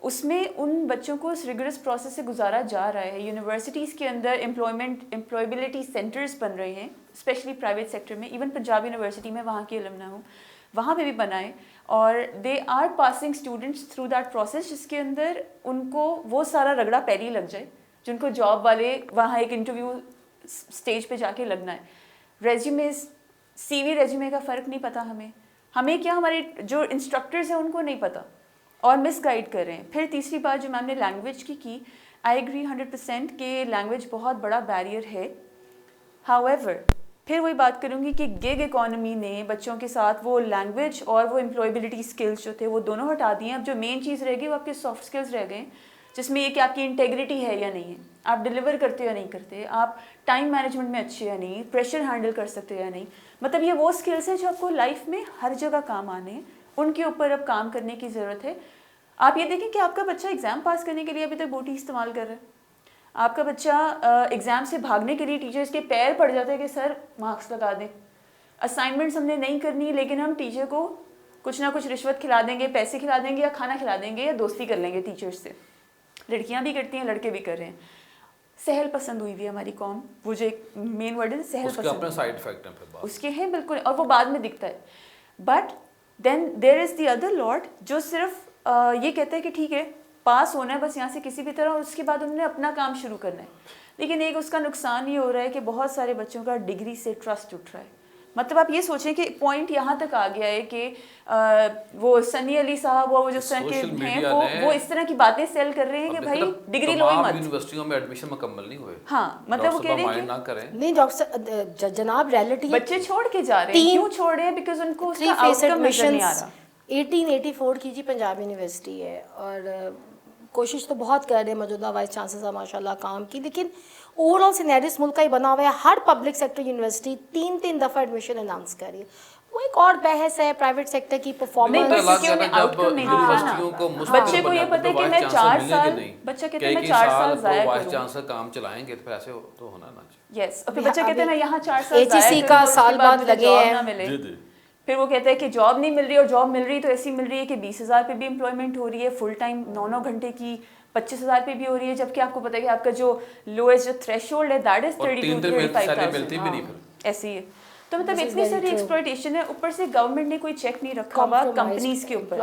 उसमें उन बच्चों को उस रिगरस प्रोसेस से गुजारा जा रहा है। यूनिवर्सिटीज़ के अंदर एम्प्लॉयबिलिटी सेंटर्स बन रहे हैं, स्पेशली प्राइवेट सेक्टर में। इवन पंजाब यूनिवर्सिटी में, वहाँ की अलमना हूँ, वहाँ पे भी बनाए, और they are passing students through that process, जिसके अंदर उनको वो सारा रगड़ा पहले लग जाए जिनको जॉब वाले वहाँ एक इंटरव्यू स्टेज पे जाके लगना है। रेज्यूमेज, CV रेज्यूमे का फ़र्क नहीं पता हमें क्या हमारे जो इंस्ट्रक्टर्स हैं उनको नहीं पता, और मिस गाइड कर रहे हैं। फिर तीसरी बात जो मैम ने लैंग्वेज की, आई एग्री 100% कि लैंग्वेज बहुत बड़ा बैरियर है। हाउएवर, फिर वही बात करूँगी कि गिग इकॉनमी ने बच्चों के साथ वो लैंग्वेज और वो एम्प्लॉयबिलिटी स्किल्स जो थे वो दोनों हटा दिए। अब जो मेन चीज़ रह गई वो आपके सॉफ्ट स्किल्स रह गए, जिसमें ये कि आपकी इंटेग्रिटी है या नहीं है, आप डिलीवर करते हो या नहीं करते, आप टाइम मैनेजमेंट में अच्छे या नहीं, प्रेशर हैंडल कर सकते हो या नहीं। मतलब ये वो स्किल्स हैं जो आपको लाइफ में हर जगह काम आने हैं, उनके ऊपर अब काम करने की ज़रूरत है। आप ये देखें कि आपका बच्चा एग्ज़ाम पास करने के लिए अभी तक बोटी इस्तेमाल कर रहा है, आपका बच्चा एग्ज़ाम से भागने के लिए टीचर्स के पैर पड़ जाते हैं कि सर मार्क्स लगा दें। असाइनमेंट्स हमने नहीं करनी, लेकिन हम टीचर को कुछ ना कुछ रिश्वत खिला देंगे, पैसे खिला देंगे, या खाना खिला देंगे, या दोस्ती कर लेंगे टीचर्स से। लड़कियां भी करती हैं, लड़के भी कर रहे हैं। सहल पसंद हुई हुई है हमारी कौम, वो जो एक मेन वर्ड है सहल उसके पसंद, अपने साइड इफेक्ट हैं, फिर बात उसके हैं बिल्कुल, और वो बाद में दिखता है। But then there is the other lot जो सिर्फ ये कहता है कि ठीक है पास होना है बस यहाँ से किसी भी तरह, और उसके बाद उन्होंने अपना काम शुरू करना है। लेकिन एक उसका नुकसान ये हो रहा है कि बहुत सारे बच्चों का डिग्री से ट्रस्ट उठ रहा है। मतलब आप ये सोचें कि पॉइंट यहाँ तक आ गया है कि वो सनी अली साहब और वो जो तरह के हैं वो इस तरह की बातें सेल कर रहे हैं कि भाई डिग्री लो ही मत। यूनिवर्सिटियों में एडमिशन मुकम्मल नहीं हुए। हाँ, मतलब वो कह रहे हैं ना करें। नहीं डॉक्टर जनाब, रियलिटी बच्चे छोड़ के जा रहे हैं। क्यों छोड़ रहे हैं? बिकॉज उनको उसका आउटकम नजर नहीं आ रहा। 1884 की जी पंजाब यूनिवर्सिटी है, और कोशिश तो बहुत कर रहे हैं मौजूदा वाइस चांसलर साहब माशाल्लाह काम की, लेकिन ओवरऑल सिनेरियो मुल्क का ही बना हुआ है। हर पब्लिक सेक्टर यूनिवर्सिटी 3-3 दफ़ा एडमिशन अनाउंस कर रही है। वो एक और बहस है प्राइवेट सेक्टर की परफॉर्मेंस। बच्चे को ये पता है कि मैं 4 साल, बच्चा कहते हैं मैं 4 साल ज़ाया वाइस चांसलर काम चलाएंगे तो ऐसे तो होना ना चाहिए। यस, और फिर बच्चा कहते हैं मैं यहाँ 4 साल AGC का साल बाद लगे हैं, फिर वो कहता है कि जॉब नहीं मिल रही, और जॉब मिल रही तो ऐसी मिल रही है कि 20,000 पे भी एम्प्लॉयमेंट हो रही है, फुल टाइम 9-9 घंटे की 25,000 पे भी हो रही है, जबकि आपको पता है कि आपका जो लोएस्ट जो थ्रेशोल्ड है दैट इज 32,000 ऐसी है। तो मतलब इतनी सारी एक्सप्लॉयटेशन है, ऊपर से गवर्नमेंट ने कोई चेक नहीं रखा हुआ कंपनीज के ऊपर।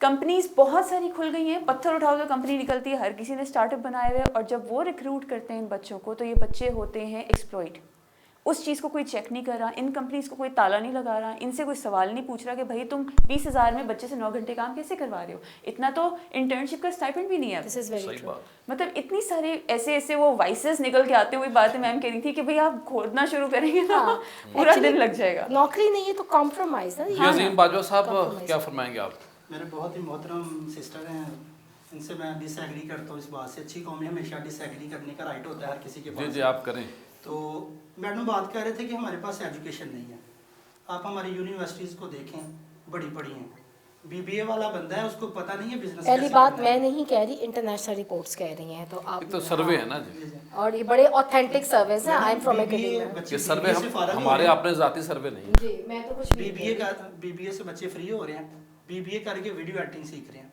कंपनीज बहुत सारी खुल गई हैं, पत्थर उठाओ तो कंपनी निकलती है, हर किसी ने स्टार्टअप बनाए हुए, और जब वो रिक्रूट करते हैं इन बच्चों को तो ये बच्चे होते हैं एक्सप्लॉइट। उस चीज़ को कोई चेक नहीं कर रहा, इन कंपनीज को कोई ताला नहीं लगा रहा, इनसे कोई सवाल नहीं पूछ रहा कि भाई तुम 20,000 में बच्चे से 9 घंटे काम कैसे करवा रहे हो, इतना तो इंटर्नशिप का स्टाइपेंड भी नहीं है। दिस इज़ वेरी सही ट्रू। बात। मतलब इतनी सारे ऐसे वो वाइसेस निकल के आते हुए बातें मैम कह रही थी कि भाई आप खोदना शुरू करेंगे ना पूरा दिन लग जाएगा। नौकरी नहीं है तो कॉम्प्रोमाइज है। जी अजीम बाजवा साहब क्या फरमाएंगे आप? मेरे बहुत ही मोहतरम सिस्टर हैं, इनसे मैं डिसएग्री करता हूँ इस बात से। अच्छी कौम में हमेशा डिसएग्री करने का राइट होता है हर किसी के पास। जी जी आप करें। तो मैडम बात कर रहे थे कि हमारे पास एजुकेशन नहीं है। आप हमारी यूनिवर्सिटीज़ को देखें, बड़ी बड़ी हैं, बीबीए वाला बंदा है उसको पता नहीं है बिजनेस। पहली बात मैं नहीं कह रही, इंटरनेशनल रिपोर्ट्स कह रही हैं, तो आप एक तो सर्वे है ना जी, और ये बड़े ऑथेंटिक सर्वेज हैं। I am from academia. ये सर्वे हमारे अपने ज़ाती सर्वे नहीं। जी मैं तो कुछ भी बीबीए से बच्चे फ्री हो रहे हैं, बीबीए करके वीडियो एडिटिंग सीख रहे हैं।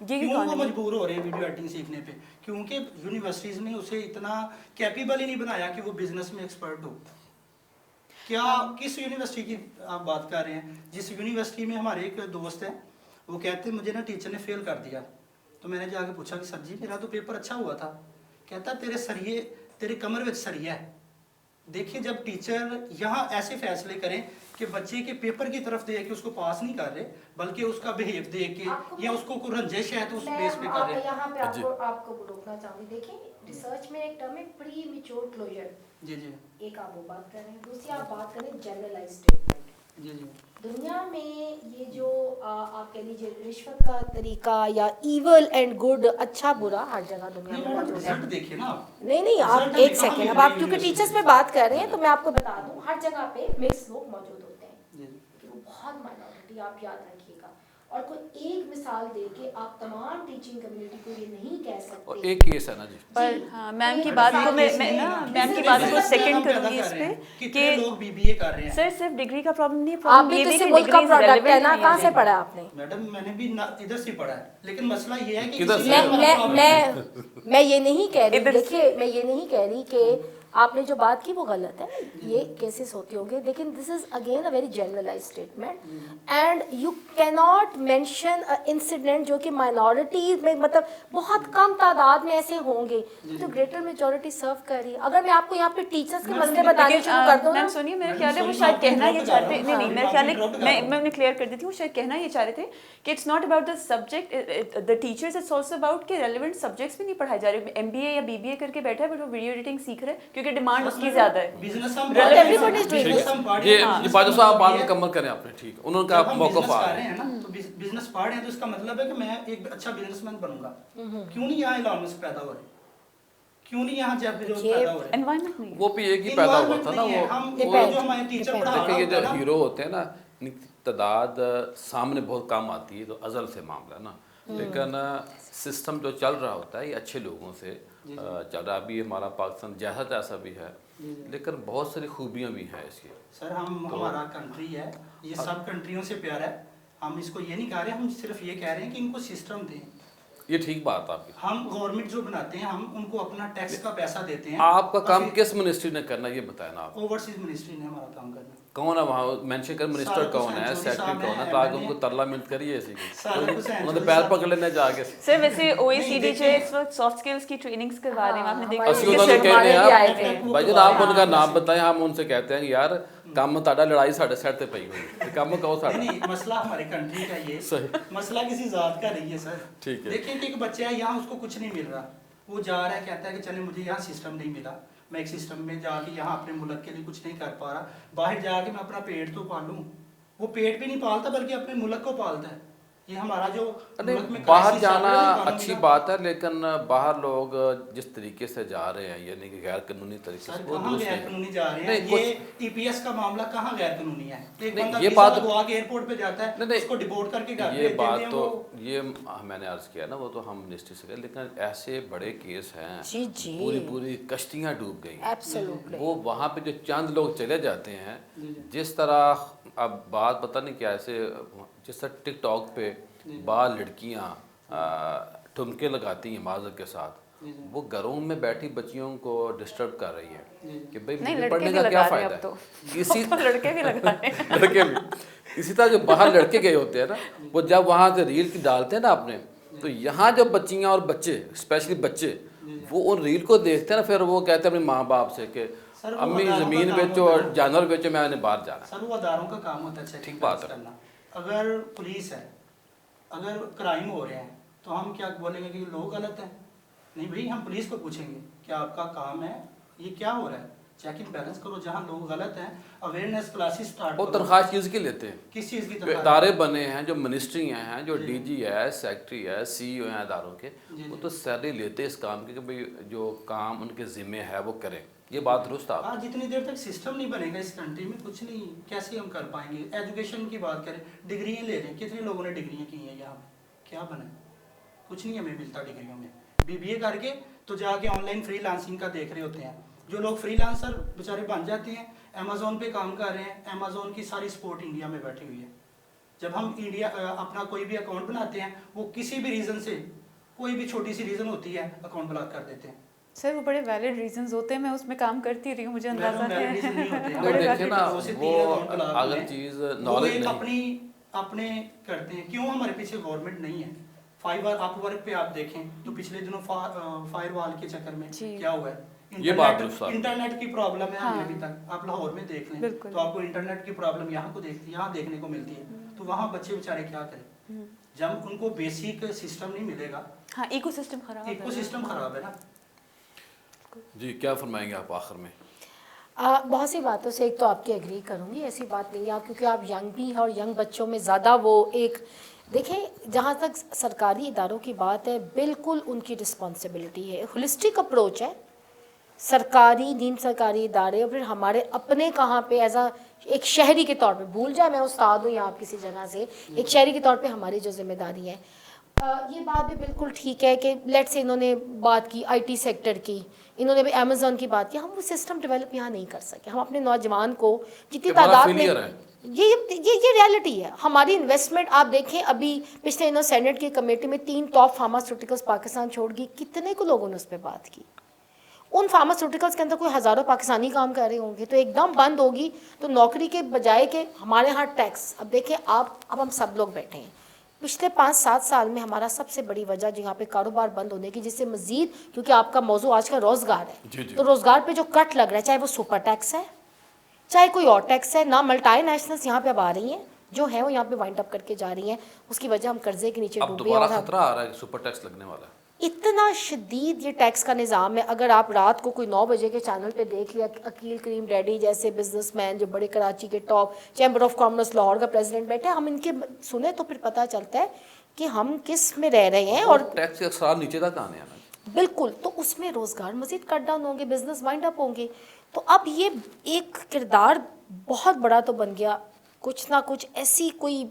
ये क्यों वो मजबूर हो रहे हैं वीडियो एडिटिंग सीखने पे? क्योंकि यूनिवर्सिटीज़ ने उसे इतना कैपेबल ही नहीं बनाया कि वो बिजनेस में एक्सपर्ट हो। क्या किस यूनिवर्सिटी की आप बात कर रहे हैं? जिस यूनिवर्सिटी में हमारे एक दोस्त हैं, वो कहते मुझे ना टीचर ने फेल कर दिया। तो मैंने जाके पूछा कि सर जी मेरा तो पेपर अच्छा हुआ था। कहता तेरे कमर में सरिया है। देखिए जब टीचर यहाँ ऐसे फैसले करें कि बच्चे के पेपर की तरफ देख के उसको पास नहीं कर रहे, बल्कि उसका बिहेव देख के या उसको कोई रंजिश है तो उस बेस पे कर रहे हैं। यहाँ पे आपको रोकना चाहूँगी। देखिए रिसर्च में एक टर्म है प्री मैच्योर क्लोजर। जी जी एक आप वो बात कर रहे हैं, दूसरी आप बात कर रहे हैं जनरलाइज स्टेटमेंट। जी जी दुनिया में ये जो आप कह लीजिए रिश्वत का तरीका या इवल एंड गुड, अच्छा बुरा हर जगह दुनिया में मौजूद है। रिजल्ट देखिए ना आप। नहीं आप एक सेकेंड, अब आप क्योंकि टीचर्स पे बात कर रहे हैं तो मैं आपको बता दूं हर जगह पे मिक्स लोग मौजूद होते हैं, जी कि वो बहुत माइनॉरिटी, आप याद रखिएगा। और कोई एक मिसाल दे के आप तमाम टीचिंग कम्युनिटी को ये नहीं कह और सकते। एक केस है ना जी, पर हाँ मैम की बात को मैं ना मैम की बात को सेकंड करूंगी इस पे कितने लोग बीबीए कर रहे हैं। सर सिर्फ डिग्री का प्रॉब्लम नहीं है, आप प्रॉब्लम भी ये भी किसी कि मुल्क का डिग्री प्रोडक्ट है ना, कहाँ से पढ़ा आपने? मैडम मैंने भी इधर से पढ़ा है, लेकिन मसला ये है कि किधर किसी से? का problem है। मैं ये नहीं कह रही, इधर- देखिए मैं ये नहीं कह रही कि आपने जो बात की वो गलत है, ये केसेस होते होंगे, लेकिन this is again a very generalize statement and you cannot mention a incident जो कि माइनॉरिटीज में, मतलब बहुत कम तादाद में ऐसे होंगे जो ग्रेटर मेजॉरिटी सर्व कर रही है। अगर मैं आपको यहाँ पे टीचर्स के मसले बताने शुरू कर दूँ मैम ना, सुनिए, मेरा मैम, ख्याल है वो सुनिए, शायद मैं कहना आपको ये चाहते interrupt नहीं नहीं कर मेरा रहा ख्याल हूँ, है आपको interrupt मैं उन्हें क्लियर कर देती हूँ। शायद कहना ये चाह रहे थे कि it's not about the subject the teachers, it's also about कि रेलिवेंट सब्जेक्ट्स भी नहीं पढ़ाए जा रहे। एमबीए या बीबीए करके बैठा है बट वो वीडियो एडिटिंग सीख रहे हैं क्योंकि डिमांड उसकी ज्यादा है। बिजनेस हम everybody is doing बिजनेस हम पढ़ रहे ये हैं, ये बाजवा साहब बात मुकम्मल करें आपने, ठीक, उन्होंने जब कहा हम मौका बिजनेस आ कर रहा रहे है। हैं ना, तो बिजनेस पढ़ रहे हैं तो इसका मतलब है कि मैं एक अच्छा बिजनेसमैन बनूंगा। क्यों नहीं यहाँ अलाउंस पैदा हो रहे? क्यों नहीं यहाँ जब पैदा हो रहे? एनवायरनमेंट नहीं है। वो भी एक ही पैदा हुआ था ना, हम वो जो हमारे टीचर पढ़ा देखिए ये रहा जो होता है हीरो होते हैं ना, इनकी तादाद सामने बहुत कम आती है, तो अजल से मामला ना, लेकिन सिस्टम जो चल रहा होता है ये अच्छे लोगों से चल रहा है। अभी हमारा पाकिस्तान जैसा तैसा भी है, लेकिन बहुत सारी खूबियाँ भी हैं इसकी। सर हम हमारा कंट्री है, ये सब कंट्रियों से प्यार है। हम इसको ये नहीं कह रहे, हम सिर्फ ये कह रहे हैं कि इनको सिस्टम दें। ये ठीक बात आपकी। हम गवर्नमेंट जो बनाते हैं हम उनको अपना टैक्स का पैसा देते हैं। आपका काम किस मिनिस्ट्री ने करना ये बताया ना आप? ओवरसीज मिनिस्ट्री ने हमारा काम करना। कौन है वहाँ मेंशन कर, मिनिस्टर सारा कौन है, हुसैन चौधरी सेक्रेटरी साहब कौन है, हैं, ताकि MLA उनको तरला मिनट करिए इसी की। सारा हुसैन उन्होंने चौधरी पैर साहब- पकड़ लेने जाके। सर वैसे OECD जो देखिए- है इस वक्त सॉफ्ट स्किल्स की ट्रेनिंग्स करवा रहे हैं, आपने देखा हमारे ਅਸੀਂ होगा। ਉਹਨਾਂ ਨੂੰ हमारे ਕਹਿੰਦੇ भी आए थे। ਆ ਭਾਈ ਜਦ ਆਪ उनका नाम बताएं, हम उनसे कहते हैं कि यार ਕੰਮ ਤੁਹਾਡਾ ਲੜਾਈ ਸਾਡੇ ਸਿਰ ਤੇ ਪਈ ਹੋਈ ਹੈ, ਕੰਮ ਕਹੋ ਸਾਡਾ। नहीं नहीं मसला हमारे कंट्री का ये सही। मसला किसी जात का नहीं है सर। ठीक है। देखिए कि एक बच्चा है यहाँ उसको कुछ नहीं मिल रहा, वो जा रहा है कहता है कि चले मुझे यहाँ सिस्टम नहीं मिला, मैं एक सिस्टम में जाके यहाँ अपने मुल्क के लिए कुछ नहीं कर पा रहा, बाहर जाके मैं अपना पेट तो पालूं। वो पेट भी नहीं पालता बल्कि अपने मुल्क को पालता है। ये हमारा जो मुल्क में बाहर crisis चल जाना रहा है, economy अच्छी का- बात है, लेकिन बाहर लोग जिस तरीके से जा रहे हैं यानी कि गैर कानूनी तरीके सर से, वो कहाँ दुरुस्त गैर नहीं कानूनी जा रहे हैं? नहीं, ये EPS का मामला कहाँ गैर कानूनी है? एक नहीं, बंदा ये वीजा बात- लगवा के एयरपोर्ट पे जाता है, नहीं, उसको डिपोर्ट करके घर ये भेज देते बात हैं, तो वो- ये मैंने अर्ज किया ना, वो तो हम मिनिस्ट्री से गए, लेकिन ऐसे बड़े केस हैं, जी, जी। पूरी कश्तियाँ डूब गई। एब्सोल्युटली। वो वहाँ पे जो चंद लोग चले जाते हैं, जिस तरह अब बात पता नहीं क्या ऐसे, जिस तरह टिकटॉक पे बाहर लड़कियाँ ठुमके लगाती हैं माजर के साथ, वो घरों में बैठी बच्चियों को डिस्टर्ब कर रही है कि भाई नहीं, मुझे लड़के पढ़ने भी का लगा क्या रहे हैं फ़ायदा अब तो। है। इसी लड़के भी लगा रहे हैं। लड़के भी इसी तरह जो बाहर लड़के गए होते हैं ना, वो जब वहाँ से रील की डालते हैं ना आपने, तो यहाँ जब बच्चियाँ और बच्चे, स्पेशली बच्चे, वो उन रील को देखते हैं ना, फिर वो कहते हैं अपने माँ बाप से कि सर वो अम्मी अदारों का ज़मीन काम बेचो होता और है। जानवर बेचो, मैंने बाहर जाना है। सर वो अदारों का काम होता है चेक ठीक बात है। करना। अगर पुलिस है, अगर क्राइम हो रहे हैं तो हम क्या बोलेंगे कि लोग गलत हैं? नहीं भाई, हम पुलिस को पूछेंगे कि आपका काम है, ये क्या हो रहा है, चेक इन बैलेंस करो। जहाँ लोग गलत हैं अवेयरनेस क्लासेस स्टार्ट वो करो। तनख्वाह चीज़ की लेते हैं। किस चीज़ की जो तनख्वाह? इदारे बने हैं, जो मिनिस्ट्री हैं, जो जी। डीजी है, सेक्रेटरी है, सीईओ हैं इदारों के, जी, वो जी। तो सैलरी लेते हैं इस काम की कि भाई जो काम उनके ज़िम्मे है वो करें। ये बात दुरुस्त है। हाँ, जितनी देर तक सिस्टम नहीं बनेगा इस कंट्री में कुछ नहीं, कैसे हम कर पाएंगे? एजुकेशन की बात करें, डिग्रियाँ ले रहे हैं, कितने लोगों ने डिग्रियाँ की हैं यहाँ पे? क्या बना है? कुछ नहीं हमें मिलता डिग्रियों में। बीबीए करके तो जाके ऑनलाइन फ्रीलांसिंग का देख रहे होते हैं। जो लोग फ्रीलांसर बेचारे बन जाते हैं, अमेजोन पे काम कर रहे हैं, अमेजोन की सारी सपोर्ट इंडिया में बैठी हुई है। जब हम इंडिया अपना कोई भी अकाउंट बनाते हैं, वो किसी भी रीज़न से, कोई भी छोटी सी रीज़न होती है, अकाउंट ब्लॉक कर देते हैं। सर वो बड़े वैलिड रीजंस होते हैं, मैं उसमें काम करती रही हूँ, मुझे अंदाजा मैडम, valid है। reason नहीं होते हैं। वो बड़े देखिए ना, दो से तीन वो अकाउंट ब्लॉक अगर हुए। चीज़ वो नॉलेज एक नहीं, अपने करते हैं। क्यों हमारे पीछे गवर्नमेंट नहीं है? फाइबर अपवर्क पे आप देखें तो पिछले दिनों फायरवॉल के चक्कर में जी। क्या हुआ है? ये बात दुरुस्त है। इंटरनेट की प्रॉब्लम है हमें हाँ। अभी तक। आप लाहौर में देख लें बिल्कुल। तो आपको इंटरनेट की प्रॉब्लम यहाँ देखने को मिलती है। तो वहाँ बच्चे बेचारे क्या करें जब उनको बेसिक सिस्टम नहीं मिलेगा? हाँ, इकोसिस्टम खराब है। इकोसिस्टम खराब है ना। जी क्या फरमाएंगे आप आखिर में? बहुत सी बातों से एक तो आपकी एग्री करूँगी, ऐसी बात नहीं है आप, क्योंकि आप यंग भी हैं और यंग बच्चों में ज़्यादा वो एक देखें, जहाँ तक सरकारी इदारों की बात है, बिल्कुल उनकी रिस्पॉन्सिबिलिटी है, होलिस्टिक अप्रोच है। सरकारी, नीम सरकारी इदारे और फिर हमारे अपने कहाँ पे एज अ एक शहरी के तौर पे, भूल जाए मैं उस्ताद हूँ यहाँ किसी जगह से, एक शहरी के तौर पे हमारी जो जिम्मेदारी है। ये बात भी बिल्कुल ठीक है कि लेट से इन्होंने बात की आईटी सेक्टर की, इन्होंने भी अमेज़न की बात की, हम वो सिस्टम डेवलप यहाँ नहीं कर सके। हम अपने नौजवान को जितनी तादाद में, ये रियलिटी है। हमारी इन्वेस्टमेंट आप देखें, अभी पिछले दिनों सेनेट की कमेटी में 3 टॉप फार्मास्यूटिकल्स पाकिस्तान छोड़ गई, कितने को लोगों ने उस पर बात की। उन फार्मास्यूटिकल्स के अंदर कोई हज़ारों पाकिस्तानी काम कर रहे होंगे, तो एकदम बंद होगी तो नौकरी के बजाय के हमारे यहाँ टैक्स, अब देखें आप, अब हम सब लोग बैठे हैं, पिछले 5-7 साल में हमारा सबसे बड़ी वजह जो यहाँ पे कारोबार बंद होने की, जिससे मजीद, क्योंकि आपका मौजू आज का रोज़गार है, तो रोज़गार पे जो कट लग रहा है, चाहे वो सुपर टैक्स है, चाहे कोई और टैक्स है ना, मल्टी नेशनल्स यहाँ पे अब आ रही हैं, जो है वो यहाँ पे वाइंड अप करके जा रही हैं, उसकी वजह हम कर्जे के नीचे अब डूबे। दोबारा और खतरा आ रहा है कि सुपर टैक्स लगने वाला है। इतना शदीद ये टैक्स का निज़ाम है। अगर आप रात को कोई 9 बजे के चैनल पे देख लिया, अकील करीम डैडी जैसे बिजनेसमैन जो बड़े कराची के top, chamber of commerce Lahore का प्रेसिडेंट बैठे, हम इनके सुने तो फिर पता चलता है कि हम किस में रह रहे हैं। और टैक्स के असरार नीचे तक आने आना बिल्कुल, तो उसमें रोज़गार मज़ीद कट डाउन होंगे, बिजनेस वाइंड अप होंगे। तो अब ये एक किरदार बहुत बड़ा तो बन गया, कुछ ना कुछ ऐसी कोई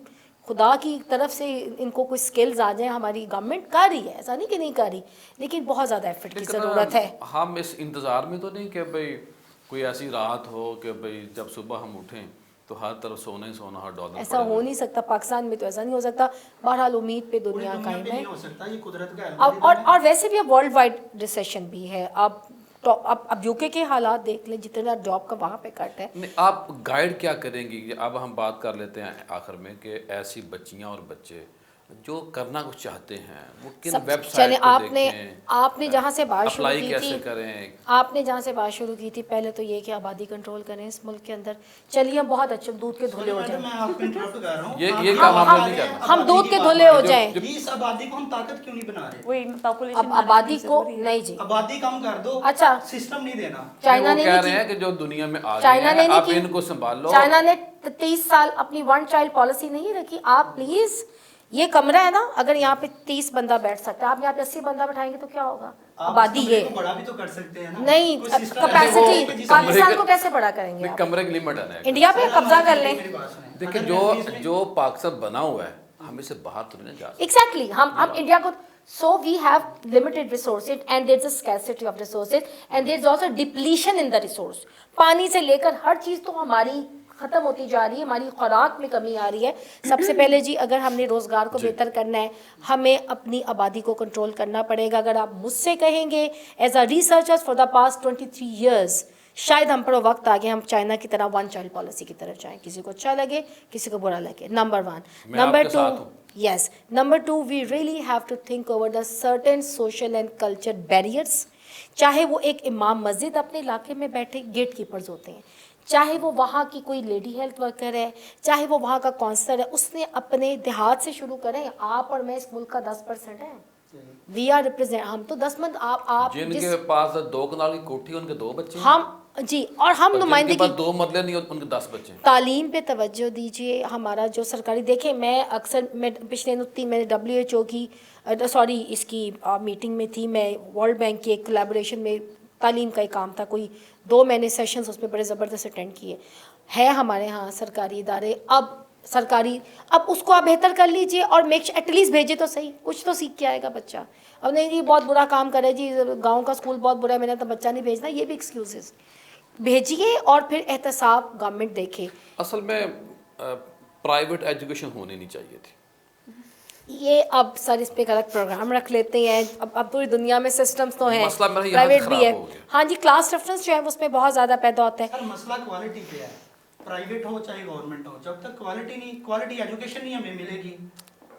खुदा की तरफ से इनको कोई स्किल्स आ जाए। हमारी गवर्नमेंट कर रही है, ऐसा नहीं कि नहीं कर रही, लेकिन बहुत ज़्यादा एफर्ट की ज़रूरत है। हम इस इंतज़ार में तो नहीं कि भाई कोई ऐसी रात हो कि भाई जब सुबह हम उठें तो हर तरफ सोना ही सोना, हर डॉलर ऐसा हो नहीं सकता, पाकिस्तान में तो ऐसा नहीं हो सकता। बहरहाल उम्मीद पे दुनिया पूरी कायम पे है। नहीं हो सकता, ये कुदरत का और वैसे भी अब वर्ल्ड वाइड रिसेशन भी है। अब यूके के हालात देख लें, जितना जॉब का वहाँ पे कट है। नहीं, आप गाइड क्या करेंगी? अब हम बात कर लेते हैं आखिर में कि ऐसी बच्चियां और बच्चे जो करना कुछ चाहते हैं वो किन वेबसाइट चले, पे देखें, आपने जहाँ से बात शुरू अप्लाई की कैसे थी, करें? आपने जहाँ से बात शुरू की थी, पहले तो ये कि आबादी कंट्रोल करें इस मुल्क के अंदर। चलिए हम बहुत अच्छे दूध के धुले हो जाएं, मैं आपको इंटरप्ट कर रहा हूं। ये काम हमने नहीं करना। हम दूध के धुले हो जाएं। इस आबादी को हम ताकत क्यों नहीं बना रहे? वही पॉपुलेशन अब आबादी को नहीं जी, आबादी कम कर दो, अच्छा सिस्टम नहीं देना। चाइना वो ने कह नहीं रहे हैं की, कि जो दुनिया में आ चाइना गए ने हैं नहीं आप की, इनको संभाल लो। चाइना ने 30 साल अपनी 1 चाइल्ड पॉलिसी नहीं रखी। आप प्लीज, ये कमरा है ना, अगर यहाँ पे 30 बंदा बैठ सकता है, आप यहाँ पे 80 बंदा बैठाएंगे तो क्या होगा? आबादी ये बड़ा भी तो कर सकते हैं ना। नहीं, कोई system कैपेसिटी है जिसमें- पाकिस्तान को कैसे बड़ा करेंगे आप? कमरे की लिमिट है ना। इंडिया पे कब्जा कर लें। मेरी बात सुनें। देखिए अगर जो पाकिस्तान बना हुआ है हम इससे बाहर तो नहीं जा सकते। एग्जैक्टली, हम इंडिया को, so we have limited resources and there's a scarcity of resources and there's also depletion in the resource। पानी से लेकर हर चीज़ तो हमारी ख़त्म होती जा रही है, हमारी खुराक में कमी आ रही है। सबसे पहले जी, अगर हमने रोज़गार को बेहतर करना है, हमें अपनी आबादी को कंट्रोल करना पड़ेगा। अगर आप मुझसे कहेंगे as a researchers for the past 23 years, शायद हम पर वक्त आ गया हम चाइना की तरह 1 चाइल्ड पॉलिसी की तरफ जाएं। किसी को अच्छा लगे, किसी को बुरा लगे, number 1। Number 2, yes, number 2, we really have to think over the certain social and culture barriers چاہے وہ ایک امام مسجد اپنے علاقے میں بیٹھے گیٹ کیپرز ہوتے ہیں, چاہے وہ وہاں کی کوئی لیڈی ہیلتھ ورکر ہے, چاہے وہ وہاں کا کونسلر ہے, اس نے اپنے دیہات سے شروع کریں. آپ اور میں اس ملک کا 10% ہیں, وی آر ریپرزینٹ, ہم تو 10 مند, آپ جن کے پاس 2 کنال کی کوٹھی ان کے 2 بچے ہیں, ہم جی, اور ہم نمائندگی, 2 مرلے نہیں ان کے 10 بچے ہیں. تعلیم پہ توجہ دیجیے. ہمارا جو سرکاری, دیکھیں میں اکثر, میں پچھلے نقطی میں نے WHO کی اس کی میٹنگ میں تھی, میں ورلڈ بینک کی ایک کولیبوریشن میں تعلیم کا ایک کام تھا, کوئی 2 میں نے سیشنز اس میں بڑے زبردست اٹینڈ کیے ہے. ہمارے ہاں سرکاری ادارے اب اس کو آپ بہتر کر لیجئے اور ایٹ لیسٹ بھیجے تو صحیح, کچھ تو سیکھ کے آئے گا بچہ. اب نہیں جی بہت برا کام کرے جی, گاؤں کا اسکول بہت برا ہے, میں نے تو بچہ نہیں بھیجنا, یہ بھی ایکسکیوزز. بھیجیے اور پھر احتساب گورنمنٹ دیکھے. اصل میں پرائیویٹ ایجوکیشن ہونی نہیں چاہیے تھی. یہ اب سر اس پہ ایک الگ پروگرام رکھ لیتے ہیں. اب پوری دنیا میں سسٹمز تو ہیں, مسئلہ میرا یہاں پرائیویٹ بھی ہے. خراب ہو گیا. ہاں جی, کلاس ریفرنس جو ہے اس میں بہت زیادہ پیدا ہوتا ہے. سر مسئلہ کوالٹی پہ ہے, پرائیویٹ ہو چاہے گورنمنٹ ہو, جب تک کوالٹی ایجوکیشن نہیں ہمیں ملے گی,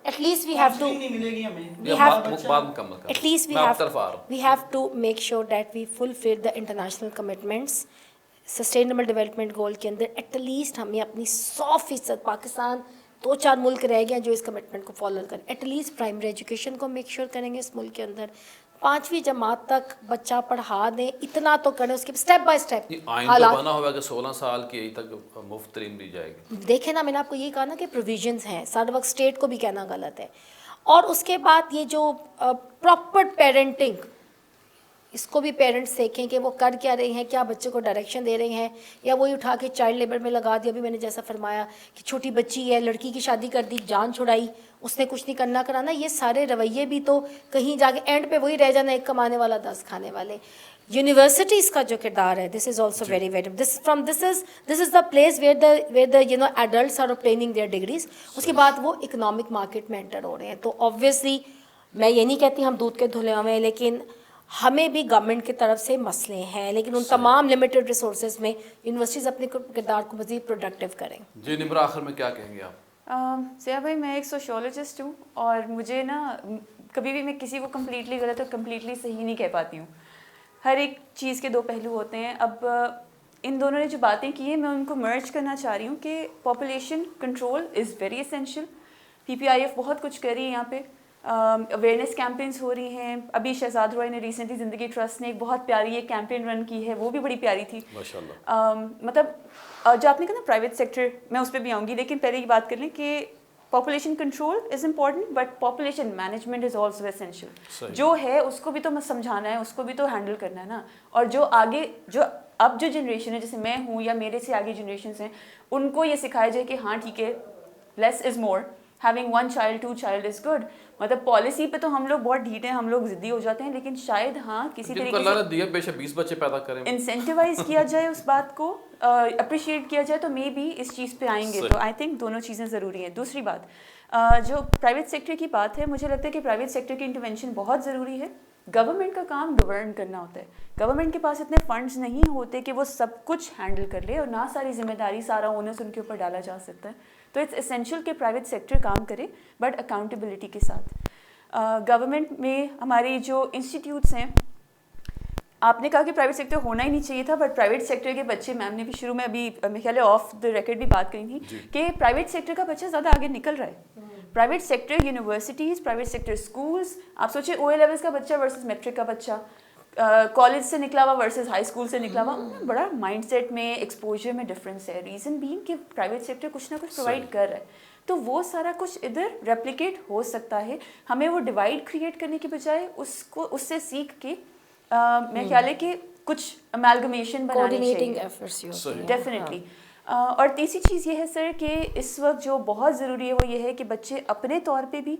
At least we have to, نہیں ملے گی ہمیں. at least we have to make sure that we fulfill the international commitments. Sustainable development goal کے اندر ایٹ لیسٹ ہمیں اپنی 100%, پاکستان 2-4 ملک رہ گئے جو اس کمٹمنٹ کو فالو کریں. ایٹ لیسٹ پرائمری ایجوکیشن کو میک شیور کریں گے اس ملک کے اندر, 5ویں جماعت تک بچہ پڑھا دیں, اتنا تو کریں. اس کے اسٹیپ بائی اسٹیپ آئین تو بنا ہوا کہ 16 سال کی ایج تک مفت تعلیم دی جائے گی. دیکھیں نا, میں نے آپ کو یہ کہا نا کہ پروویژنز ہیں, سارے وقت اسٹیٹ کو بھی کہنا غلط ہے. اور اس کے بعد یہ جو پراپر پیرنٹنگ, اس کو بھی پیرنٹس دیکھیں کہ وہ کر کیا رہے ہیں, کیا بچے کو ڈائریکشن دے رہے ہیں, یا وہی اٹھا کے چائلڈ لیبر میں لگا دیا. ابھی میں نے جیسا فرمایا کہ چھوٹی بچی ہے, لڑکی کی شادی کر دی, جان چھڑائی, اس نے کچھ نہیں کرنا کرانا. یہ سارے رویے بھی تو کہیں جا کے اینڈ پہ وہی رہ جانا, ایک کمانے والا 10 کھانے والے. یونیورسٹیز کا جو کردار ہے, this is also very very, this is the place where the adults are obtaining their degrees. اس کے بعد وہ اکنامک مارکیٹ میں انٹر ہو رہے ہیں. تو آبویسلی میں یہ نہیں کہتی ہم دودھ کے دھلے ہوئے ہیں, لیکن ہمیں بھی گورنمنٹ کی طرف سے مسئلے ہیں, لیکن ان تمام لمیٹڈ ریسورسز میں یونیورسٹیز اپنے کردار کو مزید پروڈکٹیو کریں. جی نمرا, آخر میں کیا کہیں گے آپ؟ سیاح بھائی, میں ایک سوشیولوجسٹ ہوں, اور مجھے نا کبھی بھی میں کسی کو کمپلیٹلی غلط اور کمپلیٹلی صحیح نہیں کہہ پاتی ہوں. ہر ایک چیز کے 2 پہلو ہوتے ہیں. اب ان دونوں نے جو باتیں کی ہیں, میں ان کو مرج کرنا چاہ رہی ہوں کہ population control is very essential. PPIF بہت کچھ کر رہی ہے یہاں پہ, اویئرنیس کیمپینس ہو رہی ہیں. ابھی شہزاد روائے نے ریسنٹلی زندگی ٹرسٹ نے ایک بہت پیاری ایک کیمپین رن کی ہے, وہ بھی بڑی پیاری تھی ماشاءاللہ. مطلب جو آپ نے کہا نا پرائیویٹ سیکٹر, میں اس پہ بھی آؤں گی, لیکن پہلے یہ بات کر لیں کہ population control is important, but population management is also essential. جو ہے اس کو بھی تو سمجھانا ہے, اس کو بھی تو ہینڈل کرنا ہے نا. اور جو آگے اب جو جنریشن ہے, جیسے میں ہوں یا میرے سے آگے جنریشنس ہیں, ان کو یہ سکھایا جائے کہ ہاں ٹھیک ہے, لیس از مور, having 1 child 2 child is good. مطلب پالیسی پہ تو ہم لوگ بہت ڈھیٹ ہیں, ہم لوگ ضدی ہو جاتے ہیں, لیکن شاید ہاں کسی طریقے سے اللہ نے دیا بے شک 20 بچے پیدا کریں, انسینٹیوائز کیا جائے اس بات کو, اپریشیٹ کیا جائے, تو مے بی اس چیز پہ آئیں گے. تو آئی تھنک دونوں چیزیں ضروری ہیں. دوسری بات, جو پرائیویٹ سیکٹر کی بات ہے, مجھے لگتا ہے کہ پرائیویٹ سیکٹر کی انٹرونشن بہت ضروری ہے. گورنمنٹ کا کام گورن کرنا ہوتا ہے. گورنمنٹ کے پاس اتنے فنڈز نہیں ہوتے کہ وہ سب کچھ ہینڈل کر لے, اور نہ ساری ذمہ داری, سارا اونرس ان کے اوپر ڈالا جا سکتا ہے. تو اٹس اسینشیل کہ پرائیویٹ سیکٹر کام کرے, بٹ اکاؤنٹیبلٹی کے ساتھ. گورنمنٹ میں ہماری جو انسٹیٹیوٹس ہیں, آپ نے کہا کہ پرائیویٹ سیکٹر ہونا ہی نہیں چاہیے تھا, بٹ پرائیویٹ سیکٹر کے بچے, میم نے بھی شروع میں ابھی میرے خیال ہے آف دا ریکارڈ بھی بات کری تھی کہ پرائیویٹ سیکٹر کا بچہ زیادہ آگے نکل رہا ہے. Private sector universities, private sector schools, آپ سوچیں OA لیولس کا بچہ ورسز میٹرک کا بچہ, کالج سے نکلا ہوا ورسز ہائی اسکول سے نکلا ہوا, بڑا مائنڈ سیٹ میں, ایکسپوجر میں ڈفرینس ہے. ریزن بینگ کہ پرائیویٹ سیکٹر کچھ نہ کچھ پرووائڈ کر رہا ہے, تو وہ سارا کچھ ادھر ریپلیکیٹ ہو سکتا ہے. ہمیں وہ ڈیوائڈ کریٹ کرنے کے بجائے اس سے سیکھ کے میرا خیال ہے کہ کچھ امیلگمیشن بنانی چاہیے ڈیفینیٹلی. اور تیسری چیز یہ ہے سر کہ اس وقت جو بہت ضروری ہے وہ یہ ہے کہ بچے اپنے طور پہ بھی,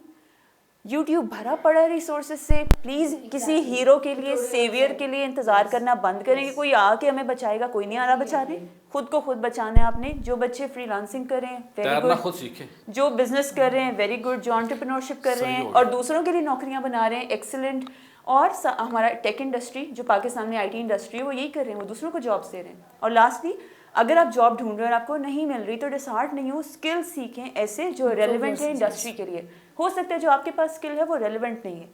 یوٹیوب بھرا پڑا ہے ریسورسز سے, پلیز کسی ہیرو کے لیے, سیویئر کے لیے انتظار کرنا بند کریں کہ کوئی آ کے ہمیں بچائے گا. کوئی نہیں آ رہا بچانے, خود کو خود بچانا ہے آپ نے. جو بچے فری لانسنگ کر رہے ہیں ویری گڈ, خود سیکھیں. جو بزنس کر رہے ہیں ویری گڈ, جو انٹرپرینورشپ کر رہے ہیں اور دوسروں کے لیے نوکریاں بنا رہے ہیں ایکسلنٹ. اور ہمارا ٹیک انڈسٹری جو پاکستان میں IT انڈسٹری ہے وہ یہی کر رہے ہیں, وہ دوسروں کو جابس دے رہے ہیں. اور لاسٹلی, اگر آپ جاب ڈھونڈ رہے ہیں اور آپ کو نہیں مل رہی تو ڈسہارٹ نہیں ہو, اسکل سیکھیں ایسے جو ریلیونٹ ہے انڈسٹری کے لیے. ہو سکتا ہے جو آپ کے پاس اسکل ہے وہ ریلیونٹ نہیں ہے,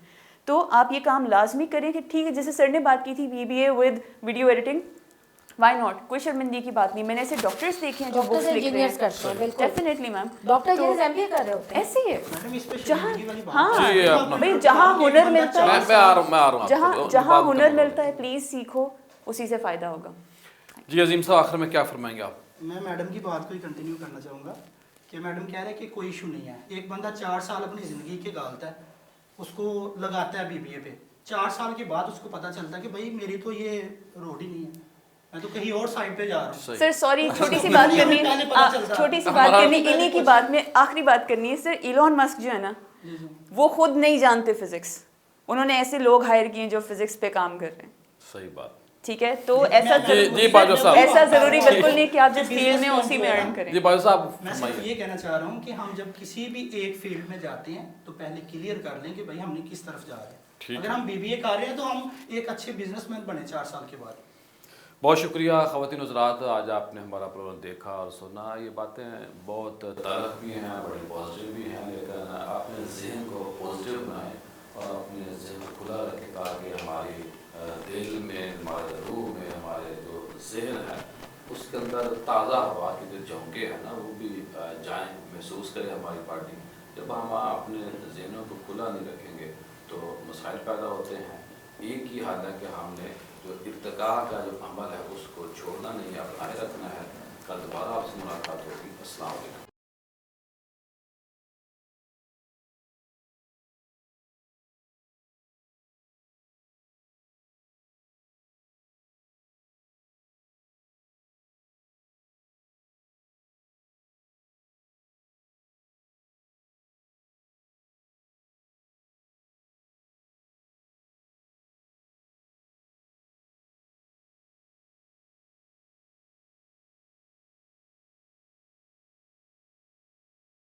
تو آپ یہ کام لازمی کریں کہ ٹھیک ہے جیسے سر نے بات کی تھی BBA with video editing, why not, کوئی شرمندگی کی بات نہیں. میں نے ایسے ڈاکٹرس دیکھے ہیں جو ڈاکٹرز بکس لکھ رہے انجینئرس ہیں. کرتے ہیں بالکل. ڈیفینیٹلی میم، ڈاکٹر انجینئرز MBA کر رہے ہوتے ہیں. ایسے ہی ہے میڈم اس پہ جہاں شرمندگی والی بات ہاں جی، اپنا بھائی جہاں ہنر ملتا ہے، میں آ رہا ہوں جہاں ہنر ملتا ہے پلیز سیکھو، اسی سے فائدہ ہوگا. جی عظیم صاحب آخر میں کیا فرمائیں گے آپ؟ میں میڈم کی بات کو ہی کنٹینیو کرنا چاہوں گا کہ میڈم کہہ رہے ہیں کہ کوئی ایشو نہیں ہے. ایک بندہ 4 سال اپنی زندگی کے گالتا ہے، اس کو لگاتا ہے BBA پہ، 4 سال کے بعد اس کو پتہ چلتا ہے کہ بھائی میری تو یہ روڈ ہی نہیں ہے، میں تو کہیں اور سائڈ پہ جا رہا ہوں. سر سوری چھوٹی سی بات کرنی پہلے پتہ چلتا ہے. چھوٹی سی بات کرنی انہی کی بات میں آخری بات کرنی ہے. سر ایلون مسک جو ہے نا وہ خود نہیں جانتے فزکس، انہوں نے ایسے لوگ ہائر کیے ہیں جو فزکس پہ کام کر رہے ہیں. صحیح بات. ٹھیک ہے تو ایسا جی باجوہ صاحب، ایسا ضروری بالکل نہیں کہ آپ جس فیلڈ میں اسی میں ارن کریں. جی باجوہ صاحب میں صرف یہ کہنا چاہ رہا ہوں کہ ہم جب کسی بھی ایک فیلڈ میں جاتے ہیں تو پہلے کلیئر کر لیں کہ بھائی ہم نے کس طرف جا رہے ہیں. اگر ہم BBA کر رہے ہیں تو ہم ایک اچھے بزنس مین بنے 4 سال کے بعد. بہت شکریہ خواتین حضرات، آج آپ نے ہمارا پروگرام دیکھا اور سنا. یہ باتیں بہت تلخ بھی ہیں، بڑی پازیٹیو بھی ہیں، لیکن اپنے ذہن کو پازیٹیو بنائیں اور اپنے ذہن کو کھلا رکھیں تاکہ ہماری دل میں، ہمارے روح میں، ہمارے جو ذہن ہے اس کے اندر تازہ ہوا کے جو جھونکے ہیں نا وہ بھی جائیں، محسوس کریں ہماری پارٹی. جب ہم اپنے ذہنوں کو کھلا نہیں رکھیں گے تو مسائل پیدا ہوتے ہیں. ایک ہی حال ہے کہ ہم نے جو ارتقاء کا جو عمل ہے اس کو چھوڑنا نہیں ہے، اپنائے رکھنا ہے. کل دوبارہ آپ سے ملاقات ہوگی. السلام علیکم.